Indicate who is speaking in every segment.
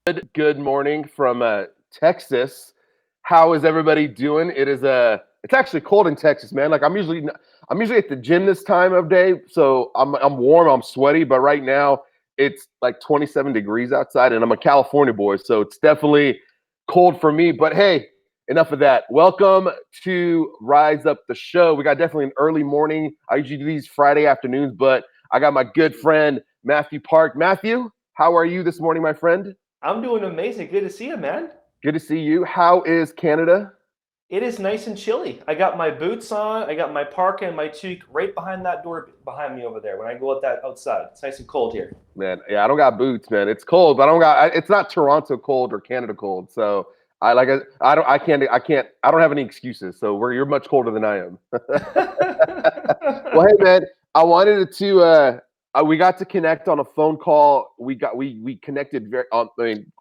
Speaker 1: Good morning from Texas. How is everybody doing? It's actually cold in Texas, man. Like I'm usually at the gym this time of day, so I'm warm, I'm sweaty, but right now it's like 27 degrees outside, and I'm a California boy, so it's definitely cold for me. But hey, enough of that. Welcome to Rise Up the Show. We got definitely an early morning. I usually do these Friday afternoons, but I got my good friend Matthew Park. Matthew, how are you this morning, my friend?
Speaker 2: I'm doing amazing. Good to see you, man.
Speaker 1: Good to see you. How is Canada?
Speaker 2: It is nice and chilly. I got my boots on. I got my parka and my toque right behind that door behind me over there when I go outside. It's nice and cold here.
Speaker 1: Man, yeah, I don't got boots, man. It's cold, but it's not Toronto cold or Canada cold. So I don't have any excuses. So you're much colder than I am. Well, hey, man, I wanted we got to connect on a phone call. We connected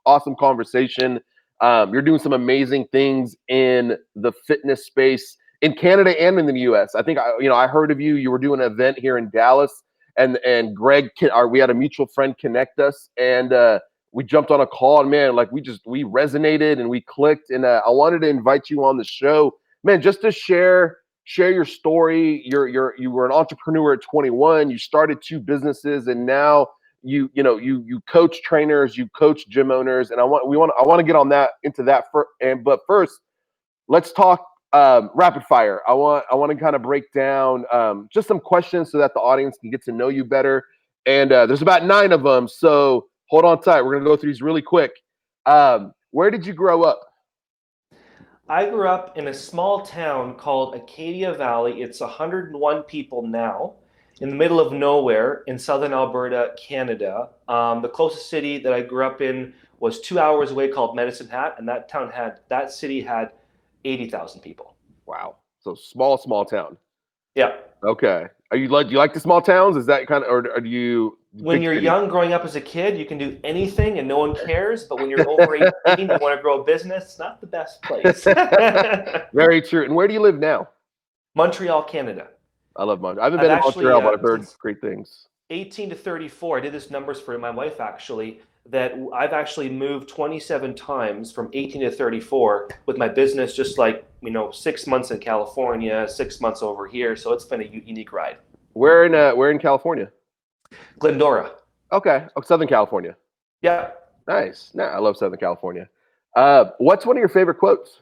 Speaker 1: awesome conversation. You're doing some amazing things in the fitness space in Canada and in the U.S. I think I heard of you. You were doing an event here in Dallas, and Greg, we had a mutual friend connect us, and we jumped on a call, and man, like we resonated and we clicked, and I wanted to invite you on the show, man, just to share your story. You were an entrepreneur at 21. You started two businesses, and now you coach trainers, you coach gym owners, and I want to get on that into that but first, let's talk rapid fire. I want to kind of break down just some questions so that the audience can get to know you better. And there's about 9 of them, so hold on tight. We're gonna go through these really quick. Where did you grow up?
Speaker 2: I grew up in a small town called Acadia Valley. It's 101 people now, in the middle of nowhere in southern Alberta, Canada. The closest city that I grew up in was 2 hours away, called Medicine Hat, and that city had 80,000 people.
Speaker 1: Wow, so small town.
Speaker 2: Yeah.
Speaker 1: Okay. Do you like the small towns? Is that kind of, or do you
Speaker 2: When
Speaker 1: big
Speaker 2: you're
Speaker 1: cities?
Speaker 2: young, growing up as a kid, you can do anything and no one cares. But when you're over 18, you want to grow a business, it's not the best place.
Speaker 1: Very true. And where do you live now?
Speaker 2: Montreal, Canada.
Speaker 1: I love Montreal. I haven't
Speaker 2: I've
Speaker 1: been in
Speaker 2: actually,
Speaker 1: Montreal, but I've heard
Speaker 2: since
Speaker 1: great things.
Speaker 2: 18 to 34, I did this numbers for my wife actually, that I've actually moved 27 times from 18 to 34 with my business, just like, 6 months in California, 6 months over here. So it's been a unique ride.
Speaker 1: Where in California?
Speaker 2: Glendora.
Speaker 1: Okay. Oh, Southern California.
Speaker 2: Yeah.
Speaker 1: Nice. Nah, I love Southern California. What's one of your favorite quotes?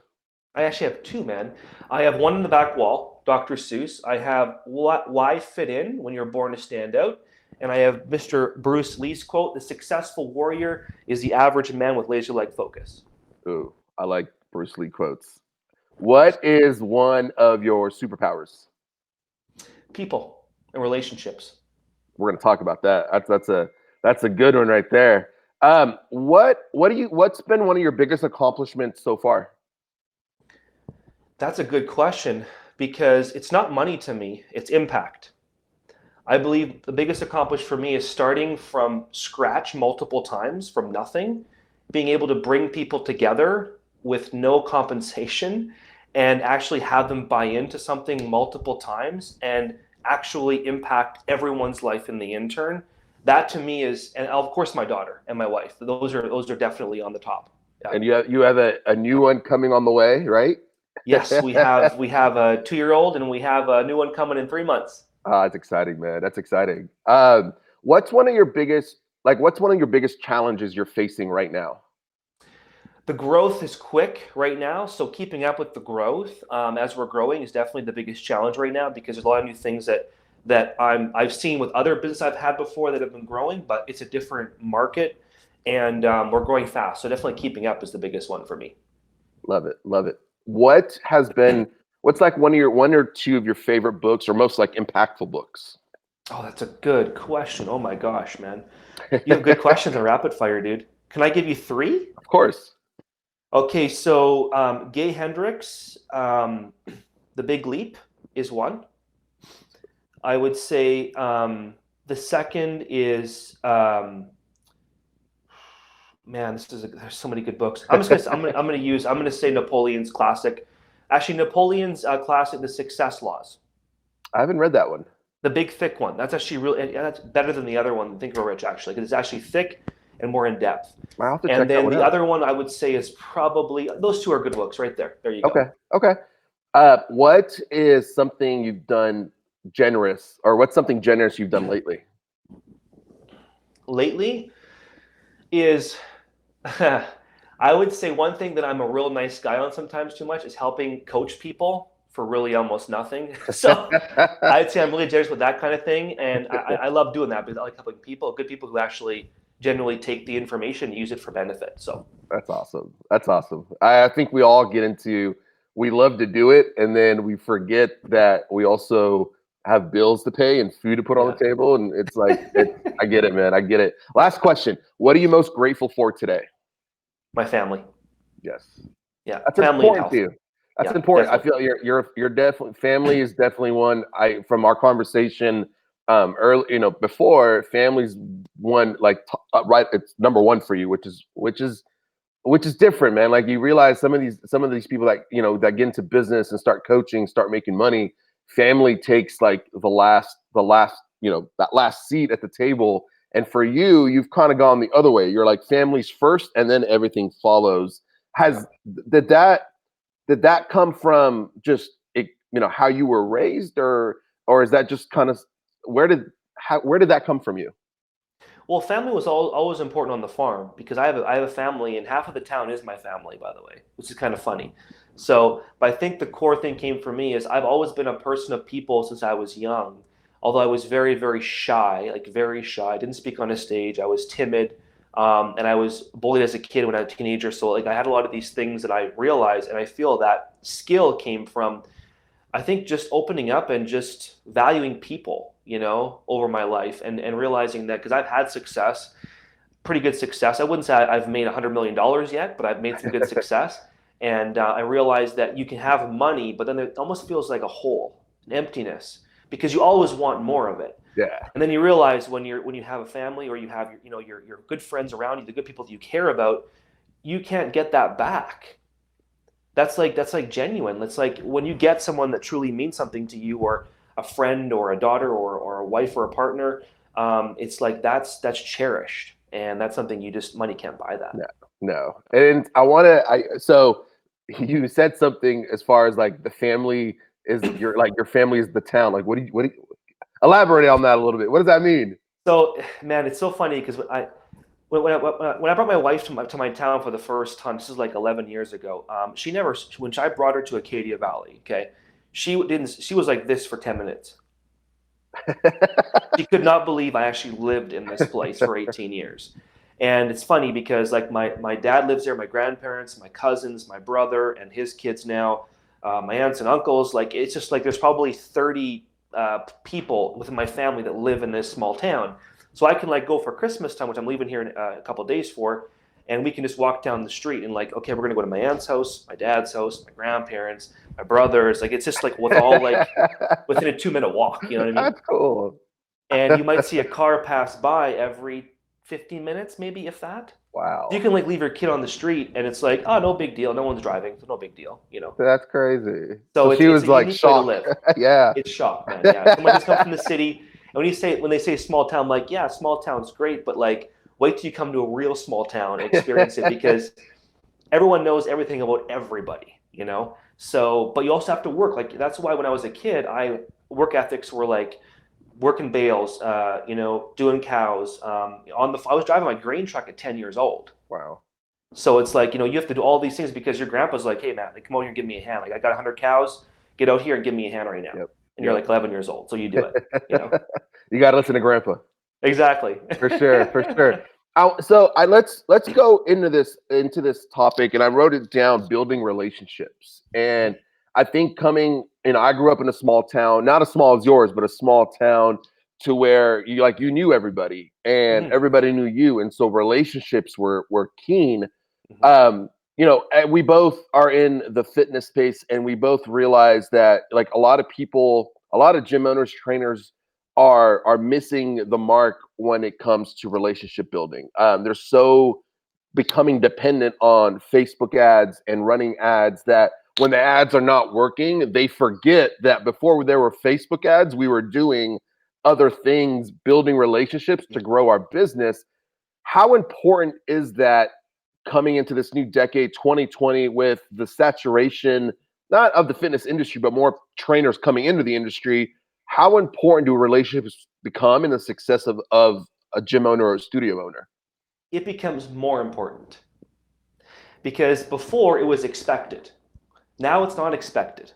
Speaker 2: I actually have two, man. I have one in the back wall, Dr. Seuss. I have Why Fit In When You're Born to Stand Out. And I have Mr. Bruce Lee's quote, "The successful warrior is the average man with laser-like focus."
Speaker 1: Ooh, I like Bruce Lee quotes. What is one of your superpowers?
Speaker 2: People and relationships.
Speaker 1: We're going to talk about that. That's a good one right there. What's been one of your biggest accomplishments so far?
Speaker 2: That's a good question because it's not money to me, it's impact. I believe the biggest accomplishment for me is starting from scratch multiple times, from nothing, being able to bring people together with no compensation and actually have them buy into something multiple times and actually impact everyone's life in the intern. That to me is, and of course my daughter and my wife. Those are definitely on the top. Yeah.
Speaker 1: And you have a new one coming on the way, right?
Speaker 2: Yes, we have a 2-year-old and we have a new one coming in 3 months.
Speaker 1: That's exciting, man. That's exciting. What's one of your biggest challenges you're facing right now?
Speaker 2: The growth is quick right now, so keeping up with the growth as we're growing is definitely the biggest challenge right now because there's a lot of new things that I've seen with other business I've had before that have been growing, but it's a different market and we're growing fast. So definitely keeping up is the biggest one for me.
Speaker 1: Love it, love it. What's like one or two of your favorite books or most like impactful books?
Speaker 2: Oh, that's a good question. Oh my gosh, man, you have good questions on rapid fire, dude. Can I give you three?
Speaker 1: Of course.
Speaker 2: Okay, so Gay Hendricks, The Big Leap is one. I would say the second is man. There's so many good books. I'm gonna say Napoleon's classic. Actually, Napoleon's classic, The Success Laws.
Speaker 1: I haven't read that one.
Speaker 2: The big thick one. That's actually really, that's better than the other one, Think and Grow Rich, actually, because it's actually thick and more in depth.
Speaker 1: I'll have to check
Speaker 2: And
Speaker 1: that
Speaker 2: then
Speaker 1: one
Speaker 2: the
Speaker 1: out.
Speaker 2: other one I would say is probably, those two are good books right there. There you go.
Speaker 1: Okay. What is something you've done generous, or what's something generous you've done lately?
Speaker 2: Lately is, I would say one thing that I'm a real nice guy on sometimes too much is helping coach people for really almost nothing. So I'd say I'm really generous with that kind of thing. And I love doing that because I like helping people, good people who actually genuinely take the information and use it for benefit. So
Speaker 1: That's awesome. That's awesome. I think we all get into, we love to do it, and then we forget that we also have bills to pay and food to put on
Speaker 2: yeah.
Speaker 1: the table. And it's like, I get it, man. I get it. Last question. What are you most grateful for today?
Speaker 2: My family.
Speaker 1: Yes.
Speaker 2: Yeah.
Speaker 1: That's
Speaker 2: Family and
Speaker 1: important to
Speaker 2: health.
Speaker 1: you. That's
Speaker 2: Yeah,
Speaker 1: important. I
Speaker 2: definitely.
Speaker 1: feel you're definitely, family is definitely one. I From our conversation early, before, family's one, like right, it's number one for you, which is different, man. Like, you realize some of these people that that get into business and start coaching, start making money. Family takes like the last that last seat at the table. And for you, you've kind of gone the other way. You're like, family's first, and then everything follows. Has did that did that come from just how you were raised, or is that just kind of where did that come from you?
Speaker 2: Well, family was always important on the farm because I have a family and half of the town is my family, by the way, which is kind of funny. So, but I think the core thing came for me is I've always been a person of people since I was young. Although I was very, very shy, like very shy. I didn't speak on a stage. I was timid, and I was bullied as a kid when I was a teenager. So, like, I had a lot of these things that I realized, and I feel that skill came from, I think, just opening up and just valuing people, over my life and realizing that because I've had success, pretty good success. I wouldn't say I've made $100 million yet, but I've made some good success. And I realized that you can have money, but then it almost feels like a hole, an emptiness, because you always want more of it.
Speaker 1: Yeah.
Speaker 2: And then you realize when you have a family or you have your good friends around you, the good people that you care about, you can't get that back. That's like genuine. It's like when you get someone that truly means something to you, or a friend, or a daughter, or a wife, or a partner. It's like that's cherished, and that's something money can't buy that.
Speaker 1: No, no. And so you said something as far as like the family is your family is the town. Like, elaborate on that a little bit. What does that mean?
Speaker 2: So, man, it's so funny because when I brought my wife to my town for the first time, this is like 11 years ago. She never when I brought her to Acadia Valley. Okay, she was like this for 10 minutes. She could not believe I actually lived in this place for 18 years. And it's funny because like my dad lives there, my grandparents, my cousins, my brother and his kids now, my aunts and uncles. Like, it's just like there's probably 30 people within my family that live in this small town. So I can like go for Christmas time, which I'm leaving here in a couple of days for, and we can just walk down the street and like, okay, we're gonna go to my aunt's house, my dad's house, my grandparents, my brothers. Like, it's just like with all like within a 2-minute walk. You know what I mean?
Speaker 1: That's cool.
Speaker 2: And you might see a car pass by every 15 minutes, maybe, if that. You
Speaker 1: Wow.
Speaker 2: can like leave your kid on the street and it's like, oh, no big deal. No one's driving, so no big deal.
Speaker 1: That's crazy. So
Speaker 2: So it's
Speaker 1: she
Speaker 2: it's
Speaker 1: was
Speaker 2: a
Speaker 1: like
Speaker 2: unique way to
Speaker 1: shocked.
Speaker 2: live.
Speaker 1: Yeah.
Speaker 2: It's shock, man. Yeah, someone just come from the city, and when they say small town, I'm like, yeah, small town's great, but like, wait till you come to a real small town and experience it because everyone knows everything about everybody. So, but you also have to work. Like, that's why when I was a kid, work ethics were like working bales, doing cows. I was driving my grain truck at 10 years old.
Speaker 1: Wow.
Speaker 2: So it's like, you have to do all these things because your grandpa's like, hey, Matt, like, come over here and give me a hand. Like, I got 100 cows. Get out here and give me a hand right now.
Speaker 1: Yep.
Speaker 2: And you're like 11 years old, so you do it.
Speaker 1: You got to listen to Grandpa.
Speaker 2: Exactly.
Speaker 1: For sure, for sure. Let's go into this topic, and I wrote it down: building relationships. And I think I grew up in a small town, not as small as yours, but a small town to where you knew everybody, and
Speaker 2: Mhm.
Speaker 1: everybody knew you, and so relationships were keen.
Speaker 2: Mhm.
Speaker 1: And we both are in the fitness space, and we both realize that like a lot of people, a lot of gym owners, trainers are missing the mark when it comes to relationship building. They're so becoming dependent on Facebook ads and running ads that when the ads are not working, they forget that before there were Facebook ads, we were doing other things, building relationships to grow our business. how important is that coming into this new decade, 2020, with the saturation, not of the fitness industry, but more trainers coming into the industry? How important do relationships become in the success of a gym owner or a studio owner?
Speaker 2: It becomes more important because before it was expected. Now it's not expected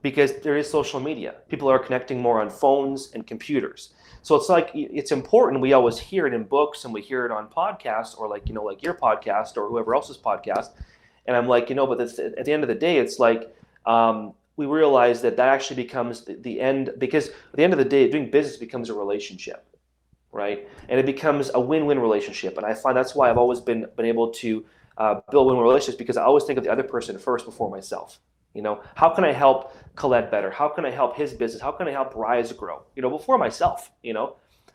Speaker 2: because there is social media. People are connecting more on phones and computers. So it's like it's important. We always hear it in books and we hear it on podcasts or like your podcast or whoever else's podcast. And I'm like, but at the end of the day, it's like we realize that actually becomes the end because at the end of the day, doing business becomes a relationship, right? And it becomes a win-win relationship. And I find that's why I've always been able to build win-win relationships because I always think of the other person first before myself. How can I help Colette better? How can I help his business? How can I help Rise grow? Before myself.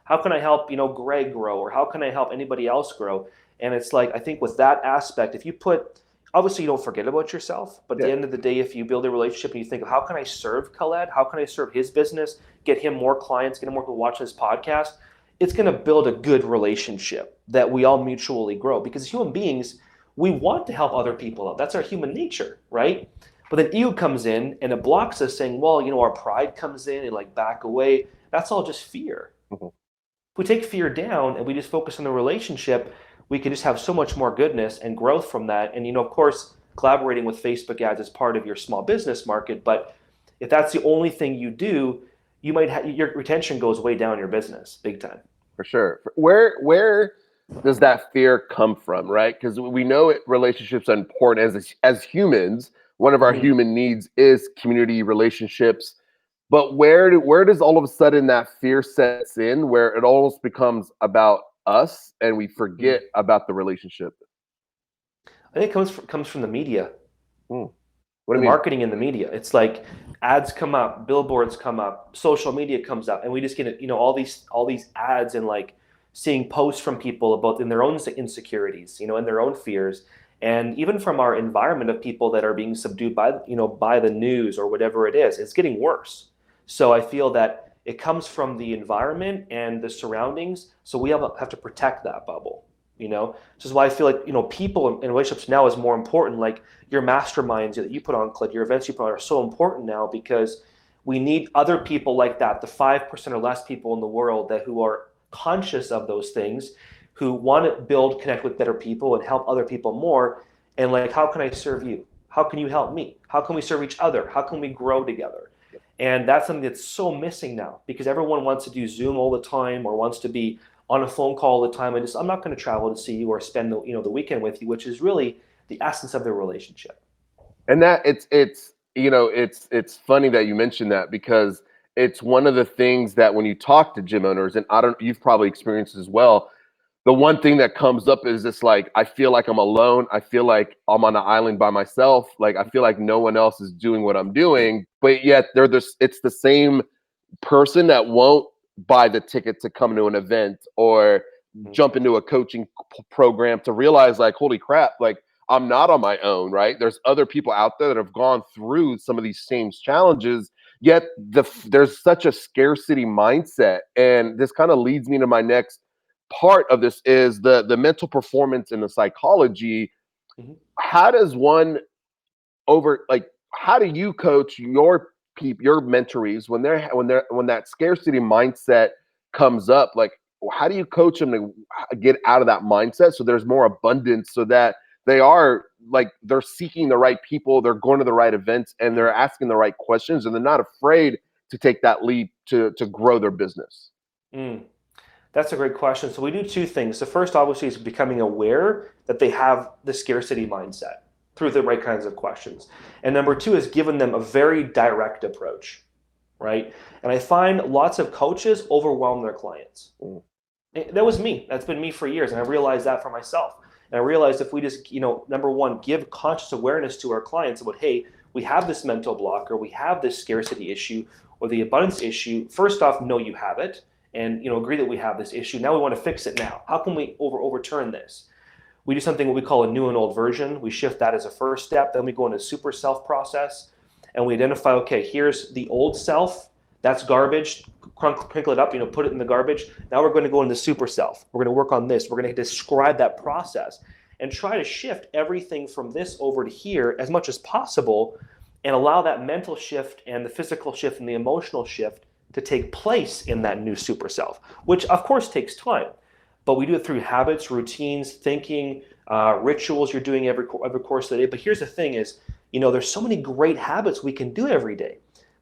Speaker 2: How can I help Greg grow, or how can I help anybody else grow? And it's like I think with that aspect, if you put obviously you don't forget about yourself, but at the end of the day, if you build a relationship and you think of how can I serve Colette, how can I serve his business, get him more clients, get him more people watching this podcast, it's going to build a good relationship that we all mutually grow because as human beings, we want to help other people out. That's our human nature, right? But then ego comes in and it blocks us saying, well, our pride comes in and like back away. That's all just fear. Mm-hmm. If we take fear down and we just focus on the relationship, we can just have so much more goodness and growth from that. And, of course, collaborating with Facebook ads is part of your small business market. But if that's the only thing you do, you might have your retention goes way down in your business big time.
Speaker 1: For sure. Where does that fear come from, right? Because we know relationships are important as humans. One of our human needs is community relationships. But where does all of a sudden that fear sets in where it almost becomes about us and we forget about the relationship?
Speaker 2: I think it comes from the media.
Speaker 1: What
Speaker 2: do you mean? Marketing in the media. It's like ads come up, billboards come up, social media comes up, and we just get all these ads and like seeing posts from people about in their own insecurities, and their own fears. And even from our environment of people that are being subdued by the news or whatever it is, it's getting worse. So I feel that it comes from the environment and the surroundings. So we have to protect that bubble. This is why I feel like people in relationships now is more important. Like your masterminds that you put on, Clint, your events you put on are so important now because we need other people like that, the 5% or less people in the world who are conscious of those things, who want to connect with better people and help other people more. And like, how can I serve you? How can you help me? How can we serve each other? How can we grow together? And that's something that's so missing now because everyone wants to do Zoom all the time or wants to be on a phone call all the time. I'm not going to travel to see you or spend the weekend with you, which is really the essence of the relationship.
Speaker 1: And that it's funny that you mentioned that because it's one of the things that when you talk to gym owners, and you've probably experienced as well, the one thing that comes up is this like, I feel like I'm alone. I feel like I'm on an island by myself. Like, I feel like no one else is doing what I'm doing, but yet it's the same person that won't buy the ticket to come to an event or jump into a coaching program to realize like, holy crap, like I'm not on my own, right? There's other people out there that have gone through some of these same challenges, yet there's such a scarcity mindset. And this kind of leads me to my next part of this is the mental performance and the psychology. How does one how do you coach your mentorees when that scarcity mindset comes up? Like, how do you coach them to get out of that mindset so there's more abundance, so that they're seeking the right people, they're going to the right events, and they're asking the right questions, and they're not afraid to take that leap to grow their business?
Speaker 2: That's a great question. So we do two things. The first, obviously, is becoming aware that they have the scarcity mindset through the right kinds of questions. And number two is giving them a very direct approach, right? And I find lots of coaches overwhelm their clients. That was me. That's been me for years. And I realized that for myself. And I realized if we just, number one, give conscious awareness to our clients about, hey, we have this mental block, or we have this scarcity issue, or the abundance issue. First off, know you have it. And agree that we have this issue. Now we want to fix it now. How can we overturn this? We do something what we call a new and old version. We shift that as a first step. Then we go into a super self process and we identify, okay, here's the old self That's garbage. Crinkle it up, put it in the garbage. Now we're going to go into super self. We're going to work on this. We're going to describe that process and try to shift everything from this over to here as much as possible and allow that mental shift and the physical shift and the emotional shift to take place in that new super self, which of course takes time. But we do it through habits, routines, thinking, rituals you're doing every course of the day. But here's the thing is, there's so many great habits we can do every day.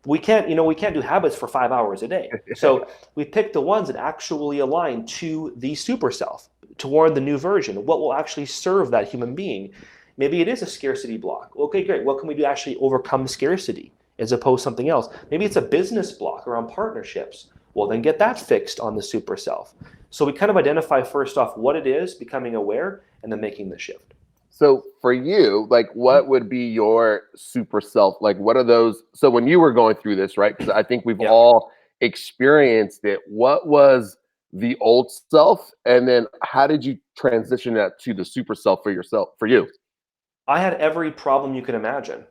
Speaker 2: We can't do habits for 5 hours a day. So we pick the ones that actually align to the super self, toward the new version, what will actually serve that human being. Maybe it is a scarcity block. Okay, great. What can we do to actually overcome scarcity as opposed to something else? Maybe it's a business block around partnerships. Well, then get that fixed on the super self. So we kind of identify first off what it is, becoming aware, and then making the shift.
Speaker 1: So for you, like, what would be your super self? Like, what are those? So when you were going through this, right? Because I think we've all experienced it. What was the old self? And then how did you transition that to the super self for yourself, for you?
Speaker 2: I had every problem you could imagine,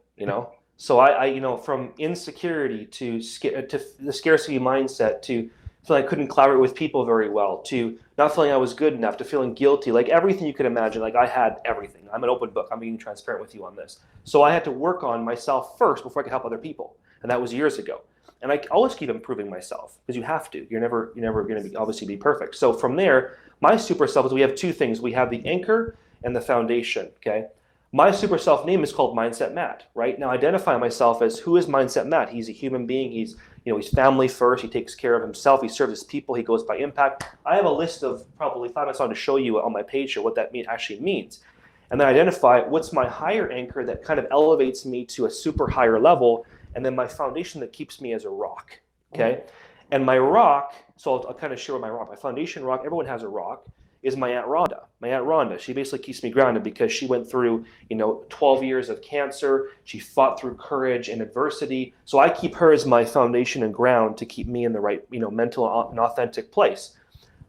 Speaker 2: So I from insecurity to the scarcity mindset to feeling I couldn't collaborate with people very well, to not feeling I was good enough, to feeling guilty, like everything you could imagine. Like I had everything. I'm an open book. I'm being transparent with you on this. So I had to work on myself first before I could help other people. And that was years ago. And I always keep improving myself because you have to. You're never going to be obviously be perfect. So from there, my super self is we have two things. We have the anchor and the foundation. Okay. My super self name is called Mindset Matt. Right now, identify myself as who is Mindset Matt. He's a human being. He's family first. He takes care of himself. He serves his people. He goes by impact. I have a list of probably 5 minutes on to show you on my page here what that actually means. And then identify what's my higher anchor that kind of elevates me to a super higher level, and then my foundation that keeps me as a rock. Okay. And my rock, so I'll kind of share my rock. My foundation rock, everyone has a rock, is my Aunt Rhonda. My Aunt Rhonda, she basically keeps me grounded because she went through, 12 years of cancer. She fought through courage and adversity. So I keep her as my foundation and ground to keep me in the right, mental and authentic place.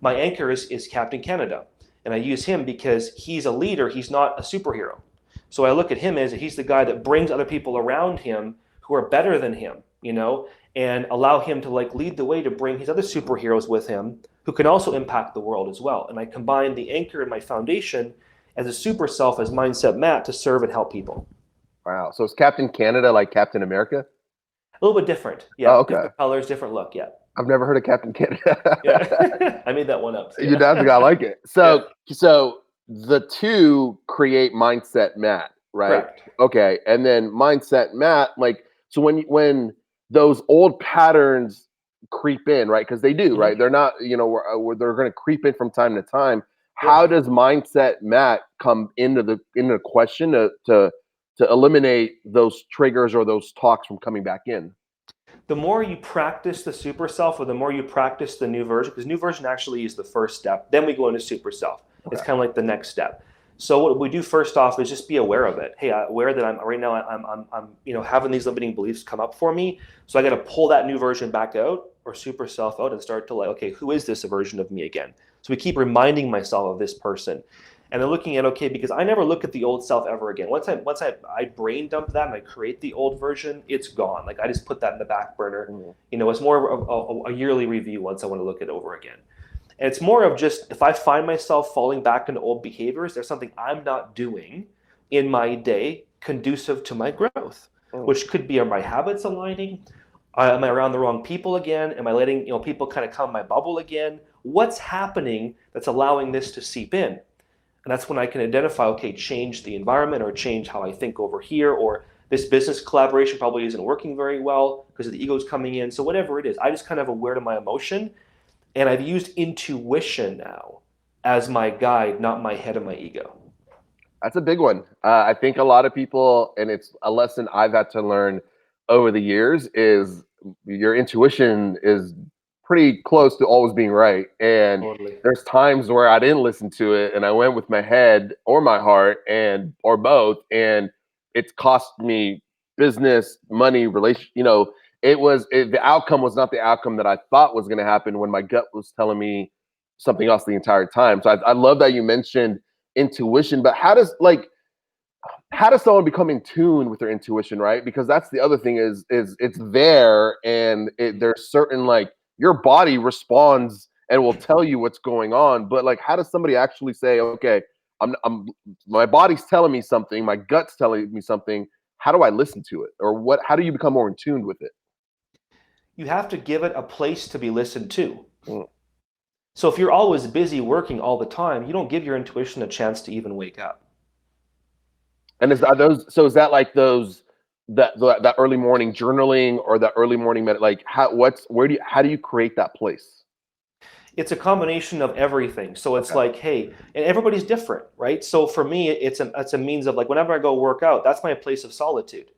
Speaker 2: My anchor is Captain Canada. And I use him because he's a leader. He's not a superhero. So I look at him as he's the guy that brings other people around him who are better than him, and allow him to lead the way to bring his other superheroes with him who can also impact the world as well. And I combine the anchor and my foundation as a super self, as Mindset Matt, to serve and help people.
Speaker 1: Wow. So is Captain Canada like Captain America?
Speaker 2: A little bit different. Yeah.
Speaker 1: Oh, okay.
Speaker 2: Different colors, different look. Yeah.
Speaker 1: I've never heard of Captain Canada.
Speaker 2: Yeah. I made that one up.
Speaker 1: You know, I like it. So, so the two create Mindset Matt, right?
Speaker 2: Correct.
Speaker 1: Okay. And then Mindset Matt, so when those old patterns creep in, right? Because they do, right? They're not, they're going to creep in from time to time. How does Mindset Matt come into the question to eliminate those triggers or those talks from coming back in?
Speaker 2: The more you practice the super self, or the more you practice the new version, because new version actually is the first step, then we go into super self. Okay. It's kind of like the next step. So what we do first off is just be aware of it. Hey, aware that I'm right now I'm having these limiting beliefs come up for me. So I got to pull that new version back out, or super self out, and start to okay, who is this version of me again? So we keep reminding myself of this person. And then looking at, okay, because I never look at the old self ever again. Once I brain dump that and I create the old version, it's gone. I just put that in the back burner. Mm-hmm. It's more of a yearly review once I want to look at it over again. And it's more of just, if I find myself falling back into old behaviors, there's something I'm not doing in my day conducive to my growth, which could be, are my habits aligning? Am I around the wrong people again? Am I letting people kind of come in my bubble again? What's happening that's allowing this to seep in? And that's when I can identify, okay, change the environment, or change how I think over here, or this business collaboration probably isn't working very well because of the ego's coming in. So whatever it is, I just kind of aware to my emotion. And I've used intuition now as my guide, not my head and my ego.
Speaker 1: That's a big one. I think a lot of people, and it's a lesson I've had to learn over the years, is your intuition is pretty close to always being right. And totally. There's times where I didn't listen to it and I went with my head or my heart, or both. And it's cost me business, money, the outcome was not the outcome that I thought was going to happen when my gut was telling me something else the entire time. So I love that you mentioned intuition, but how does how does someone become in tune with their intuition, right? Because that's the other thing is it's there, and there's certain, like, your body responds and will tell you what's going on, but like, how does somebody actually say, okay, I'm my body's telling me something, my gut's telling me something, how do I listen to it, or what? How do you become more in tune with it?
Speaker 2: You have to give it a place to be listened to.
Speaker 1: Mm.
Speaker 2: So if you're always busy working all the time, you don't give your intuition a chance to even wake up.
Speaker 1: And are those, so is that like those, that early morning journaling, or that early morning like, how do you create that place?
Speaker 2: It's a combination of everything. So it's
Speaker 1: Okay.
Speaker 2: like, hey, and everybody's different, right? So for me, it's a means of, like, whenever I go work out, that's my place of solitude.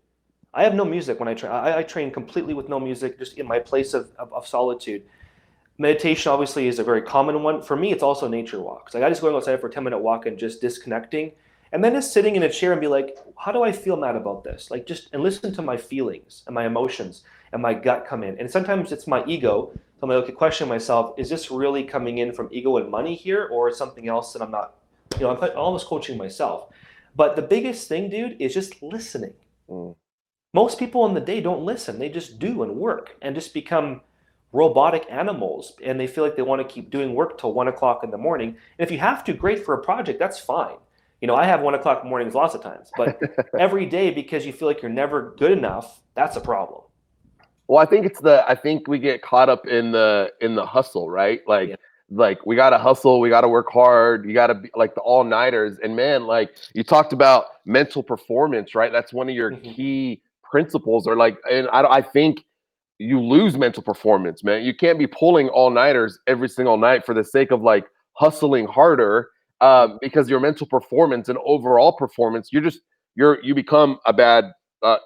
Speaker 2: I have no music when I train. I train completely with no music, just in my place of solitude. Meditation obviously is a very common one. For me, it's also nature walks. Like, I just going outside for a 10-minute walk and just disconnecting. And then just sitting in a chair and be like, how do I feel mad about this? Like, just, and listen to my feelings and my emotions and my gut come in. And sometimes it's my ego. So I'm like, okay, question myself, is this really coming in from ego and money here, or something else that I'm not, I'm almost coaching myself. But the biggest thing, dude, is just listening.
Speaker 1: Mm.
Speaker 2: Most people in the day don't listen. They just do and work and just become robotic animals, and they feel like they want to keep doing work till 1 o'clock in the morning. And if you have to, great for a project, that's fine. I have 1 o'clock mornings lots of times, but every day, because you feel like you're never good enough, that's a problem.
Speaker 1: Well, I think we get caught up in the hustle, right?
Speaker 2: Yeah.
Speaker 1: Like we gotta hustle, we gotta work hard, you gotta be like the all nighters. And man, like you talked about mental performance, right? That's one of your
Speaker 2: Mhm.
Speaker 1: key principles. Or like, and I think you lose mental performance, man. You can't be pulling all nighters every single night for the sake of like hustling harder, because your mental performance and overall performance, you become a bad, a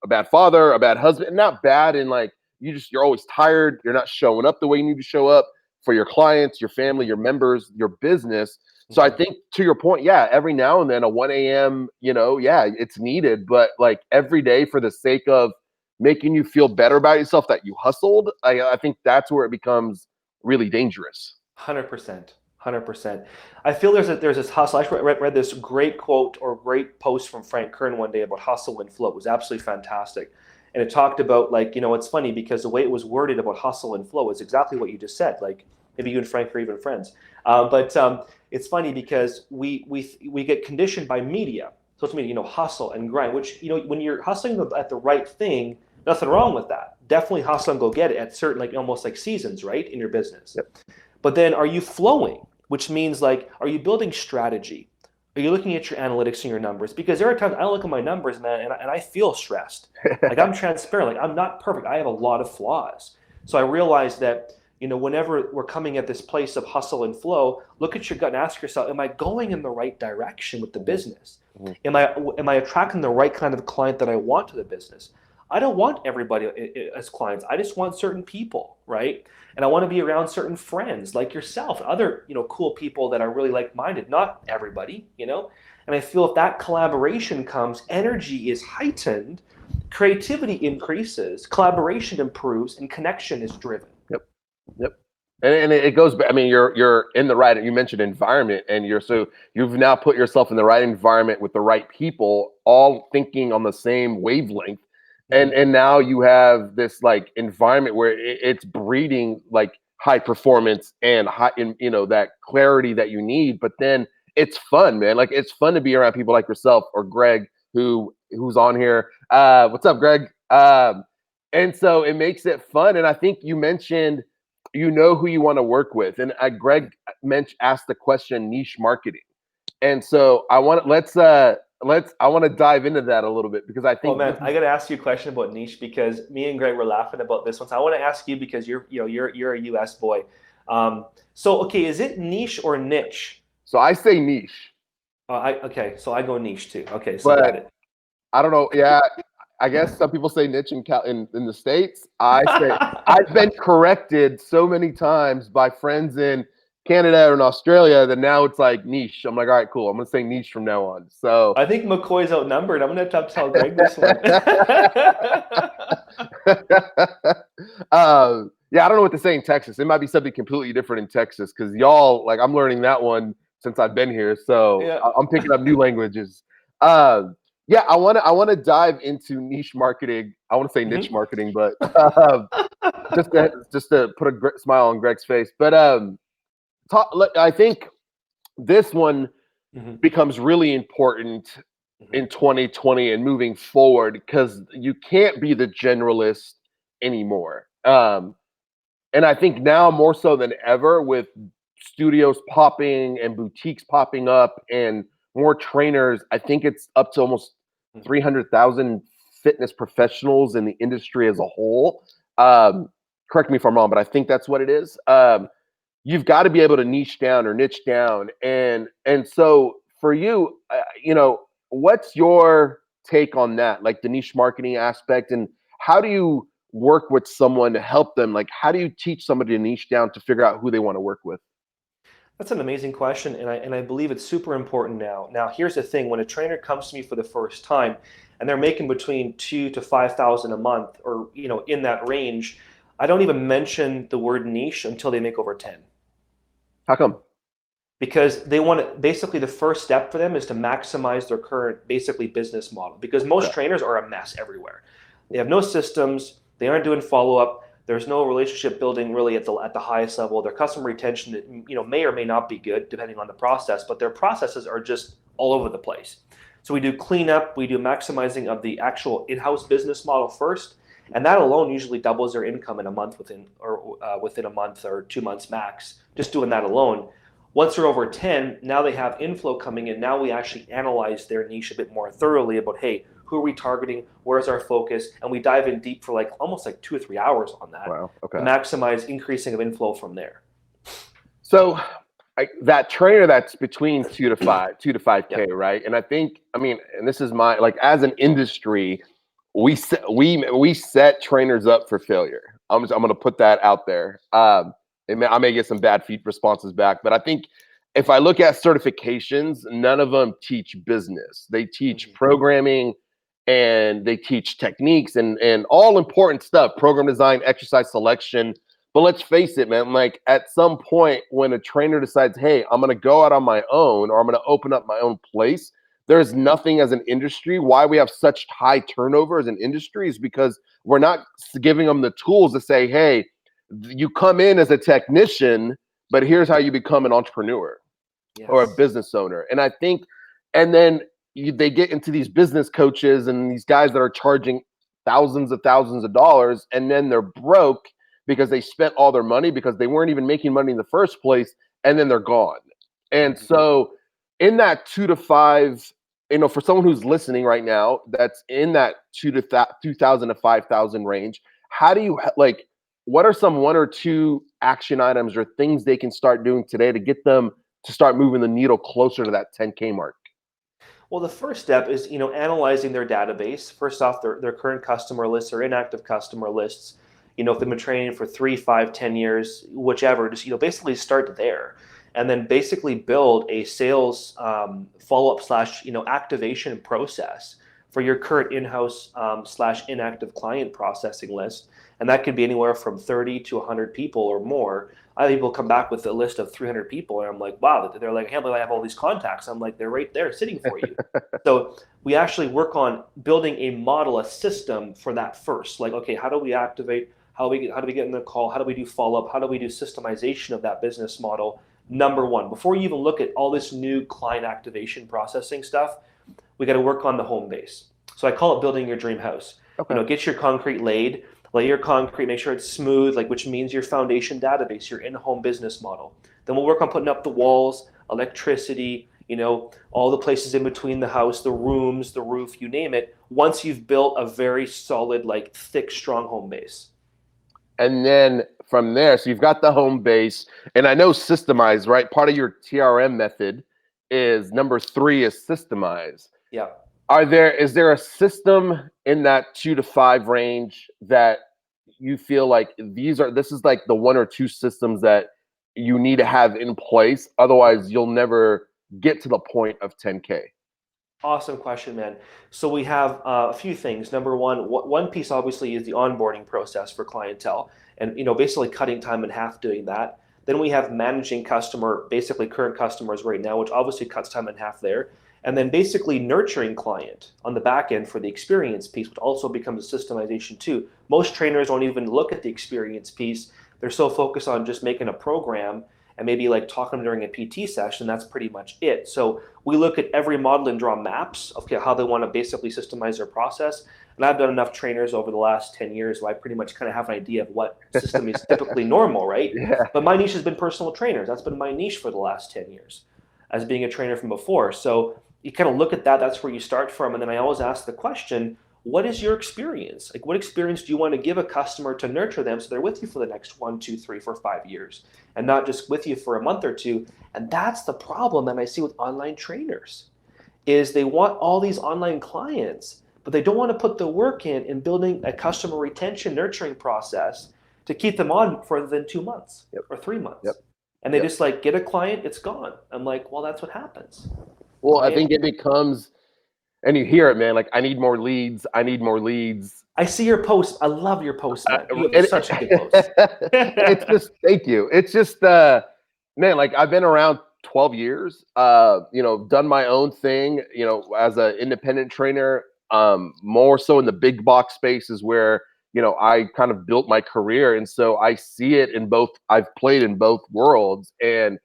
Speaker 1: bad father, a bad husband. Not bad in like, you're always tired. You're not showing up the way you need to show up for your clients, your family, your members, your business. So I
Speaker 2: Mhm.
Speaker 1: think, to your point, yeah, every now and then a 1 a.m., yeah, it's needed, but like every day for the sake of making you feel better about yourself that you hustled, I think that's where it becomes really dangerous.
Speaker 2: 100%. 100%. I feel there's this hustle. I actually read this great quote or great post from Frank Kern one day about hustle and flow. It was absolutely fantastic. And it talked about, like, it's funny because the way it was worded about hustle and flow is exactly what you just said. Like, maybe you and Frank are even friends. But it's funny because we get conditioned by media. So it's media, hustle and grind, which, when you're hustling at the right thing, nothing wrong with that. Definitely hustle and go get it at certain, like, almost like seasons, right, in your business.
Speaker 1: Yep.
Speaker 2: But then, are you flowing? Which means, like, are you building strategy? Are you looking at your analytics and your numbers? Because there are times I look at my numbers, man, and I feel stressed. Like, I'm transparent. Like, I'm not perfect. I have a lot of flaws. So I realize that, whenever we're coming at this place of hustle and flow, look at your gut and ask yourself, am I going in the right direction with the business?
Speaker 1: Mhm.
Speaker 2: Am I attracting the right kind of client that I want to the business? I don't want everybody as clients. I just want certain people, right? And I want to be around certain friends like yourself, other, cool people that are really like-minded, not everybody. And I feel if that collaboration comes, energy is heightened, creativity increases, collaboration improves, and connection is driven.
Speaker 1: Yep. Yep. And it goes back. I mean, you're in the right. You mentioned environment, and you've now put yourself in the right environment with the right people, all thinking on the same wavelength, and
Speaker 2: Mhm.
Speaker 1: and now you have this like environment where it's breeding like high performance and high, in that clarity that you need. But then it's fun, man. Like it's fun to be around people like yourself or Greg, who's on here. What's up, Greg? And so it makes it fun. And I think you mentioned, who you want to work with. And Greg asked the question, niche marketing. And so I want to dive into that a little bit, because I
Speaker 2: Well,
Speaker 1: think
Speaker 2: man, I got to ask you a question about niche because me and Greg were laughing about this one. So I want to ask you because you're a US boy. So okay, is it niche or niche?
Speaker 1: so. I say niche,
Speaker 2: Okay, so I go niche too. Okay, so got
Speaker 1: but
Speaker 2: it.
Speaker 1: I don't know. Yeah, I guess some people say niche in the States. I say I've been corrected so many times by friends in Canada or in Australia that now it's like niche. I'm like, all right, cool. I'm gonna say niche from now on. So
Speaker 2: I think McCoy's outnumbered. I'm gonna have to tell Greg this one.
Speaker 1: yeah, I don't know what to say in Texas. It might be something completely different in Texas, because y'all, like, I'm learning that one since I've been here. So
Speaker 2: Yeah.
Speaker 1: I'm picking up new languages. Yeah, I want to dive into niche marketing. I want to say niche
Speaker 2: Hmm.
Speaker 1: marketing, but just to put a smile on Greg's face. But I think this one
Speaker 2: Hmm.
Speaker 1: becomes really important
Speaker 2: Hmm.
Speaker 1: in 2020 and moving forward because you can't be the generalist anymore. And I think now more so than ever, with studios popping and boutiques popping up and more trainers, I think it's up to almost
Speaker 2: Hmm.
Speaker 1: 300,000 fitness professionals in the industry as a whole. Um, Correct me if I'm wrong, but I think that's what it is. You've got to be able to niche down, and so for you, what's your take on that, like the niche marketing aspect, and how do you work with someone to help them? Like, how do you teach somebody to niche down to figure out who they want to work with?
Speaker 2: That's an amazing question, and I believe it's super important now. Now, here's the thing: when a trainer comes to me for the first time, and they're making between 2 to 5 thousand a month, or in that range, I don't even mention the word niche until they make over 10,
Speaker 1: How come?
Speaker 2: because they want to, basically the first step for them is to maximize their current basically business model, because most
Speaker 1: Okay.
Speaker 2: trainers are a mess everywhere. They have no systems, they aren't doing follow up, there's no relationship building really at the highest level. Their customer retention may or may not be good depending on the process, but their processes are just all over the place. So we do cleanup, we do maximizing of the actual in-house business model first, and that alone usually doubles their income in a month, within a month or 2 months max, just doing that alone. Once they're over 10, now they have inflow coming in. Now we actually analyze their niche a bit more thoroughly about, hey, who are we targeting? Where's our focus? And we dive in deep for like almost like 2 or 3 hours on that
Speaker 1: Wow.
Speaker 2: to
Speaker 1: Okay.
Speaker 2: maximize increasing of inflow from there.
Speaker 1: So that trainer that's between two to five
Speaker 2: Yeah.
Speaker 1: k, right? And I think, I mean, and this is my, like, as an industry, we set trainers up for failure. I'm going to put that out there. I may get some bad feed responses back, but I think if I look at certifications, none of them teach business. They teach
Speaker 2: Mhm.
Speaker 1: programming and they teach techniques and all important stuff, program design, exercise selection. But let's face it, man, like at some point when a trainer decides, hey, I'm going to go out on my own or I'm going to open up my own place, there's nothing as an industry. Why we have such high turnover as an industry is because we're not giving them the tools to say, hey, you come in as a technician, but here's how you become an entrepreneur or a
Speaker 2: Yes.
Speaker 1: business owner. And I think, and then they get into these business coaches and these guys that are charging thousands of dollars, and then they're broke because they spent all their money because they weren't even making money in the first place, and then they're gone. And
Speaker 2: Mhm.
Speaker 1: so, in that 2 to 5, for someone who's listening right now, that's in that 2,000 to 5,000 range, how do you like? What are some one or two action items or things they can start doing today to get them to start moving the needle closer to that 10K mark?
Speaker 2: Well, the first step is, analyzing their database. First off, their current customer lists or inactive customer lists. If they've been training for 3, 5, 10 years, whichever, just, basically start there. And then basically build a sales follow-up slash, activation process for your current in-house slash inactive client processing list. And that could be anywhere from 30 to 100 people or more. I have people come back with a list of 300 people, and I'm like, wow, they're like, I can't believe I have all these contacts. I'm like, they're right there sitting for you. So we actually work on building a model, a system for that first. Like, okay, how do we activate? How do we get in the call? How do we do follow up? How do we do systemization of that business model? Number one, before you even look at all this new client activation processing stuff, we got to work on the home base. So I call it building your dream house.
Speaker 1: Okay.
Speaker 2: Get your concrete laid, lay your concrete, make sure it's smooth, like, which means your foundation database, your in-home business model. Then we'll work on putting up the walls, electricity, all the places in between the house, the rooms, the roof, you name it. Once you've built a very solid, like thick, strong home base.
Speaker 1: And then from there, so you've got the home base, and I know systemize, right? Part of your TRM method is number 3 is systemize.
Speaker 2: Yeah.
Speaker 1: Is there a system in that 2 to 5 range that you feel like this is like the one or two systems that you need to have in place? Otherwise, you'll never get to the point of 10K.
Speaker 2: Awesome question, man. So we have a few things. Number one, one piece obviously is the onboarding process for clientele, and basically cutting time in half doing that. Then we have managing basically current customers right now, which obviously cuts time in half there. And then basically nurturing client on the back end for the experience piece, which also becomes a systemization too. Most trainers don't even look at the experience piece. They're so focused on just making a program and maybe like talking during a PT session. That's pretty much it. So we look at every model and draw maps of how they want to basically systemize their process. And I've done enough trainers over the last 10 years where I pretty much kind of have an idea of what system is typically normal, right?
Speaker 1: Yeah.
Speaker 2: But my niche has been personal trainers. That's been my niche for the last 10 years as being a trainer from before. So you kind of look at that, that's where you start from. And then I always ask the question, what is your experience? Like, what experience do you want to give a customer to nurture them so they're with you for the next 1, 2, 3, 4, 5 years and not just with you for a month or two? And that's the problem that I see with online trainers is they want all these online clients, but they don't want to put the work in building a customer retention nurturing process to keep them on for than 2 months or 3 months. And they just like get a client, it's gone. I'm like, well, that's what happens.
Speaker 1: Well, I think it becomes, and you hear it, man, like, I need more leads. I need more leads.
Speaker 2: I see your post. I love your post, man. You have such a good post.
Speaker 1: It's just, thank you. It's just, man, like, I've been around 12 years, done my own thing, as an independent trainer, more so in the big box spaces where, I kind of built my career. And so I see it in both, I've played in both worlds, and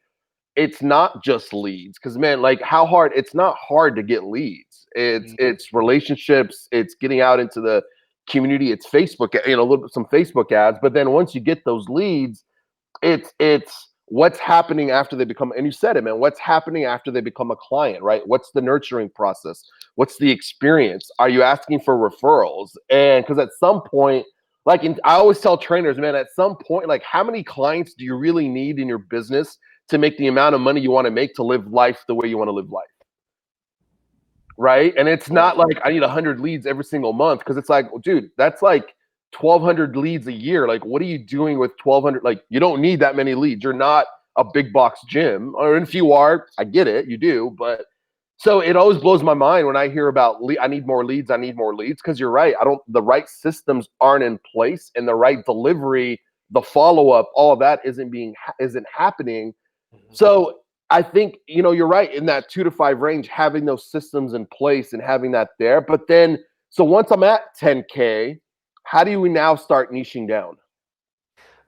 Speaker 1: it's not just leads, because, man, like, it's not hard to get leads. It's relationships, it's getting out into the community, it's Facebook, some Facebook ads. But then once you get those leads, it's what's happening after they become, and you said it, man, what's happening after they become a client, right? What's the nurturing process? What's the experience? Are you asking for referrals? And because at some point, I always tell trainers, man, at some point, like, how many clients do you really need in your business to make the amount of money you want to make to live life the way you want to live life? Right? And it's not like I need 100 leads every single month, because it's like, well, dude, that's like 1,200 leads a year. Like, what are you doing with 1,200? Like, you don't need that many leads. You're not a big box gym. Or if you are, I get it, you do. But so it always blows my mind when I hear about I need more leads, I need more leads, because you're right. The right systems aren't in place, and the right delivery, the follow-up, all of that isn't happening. So I think, you're right, in that 2 to 5 range, having those systems in place and having that there. But then, so once I'm at 10K, how do we now start niching down?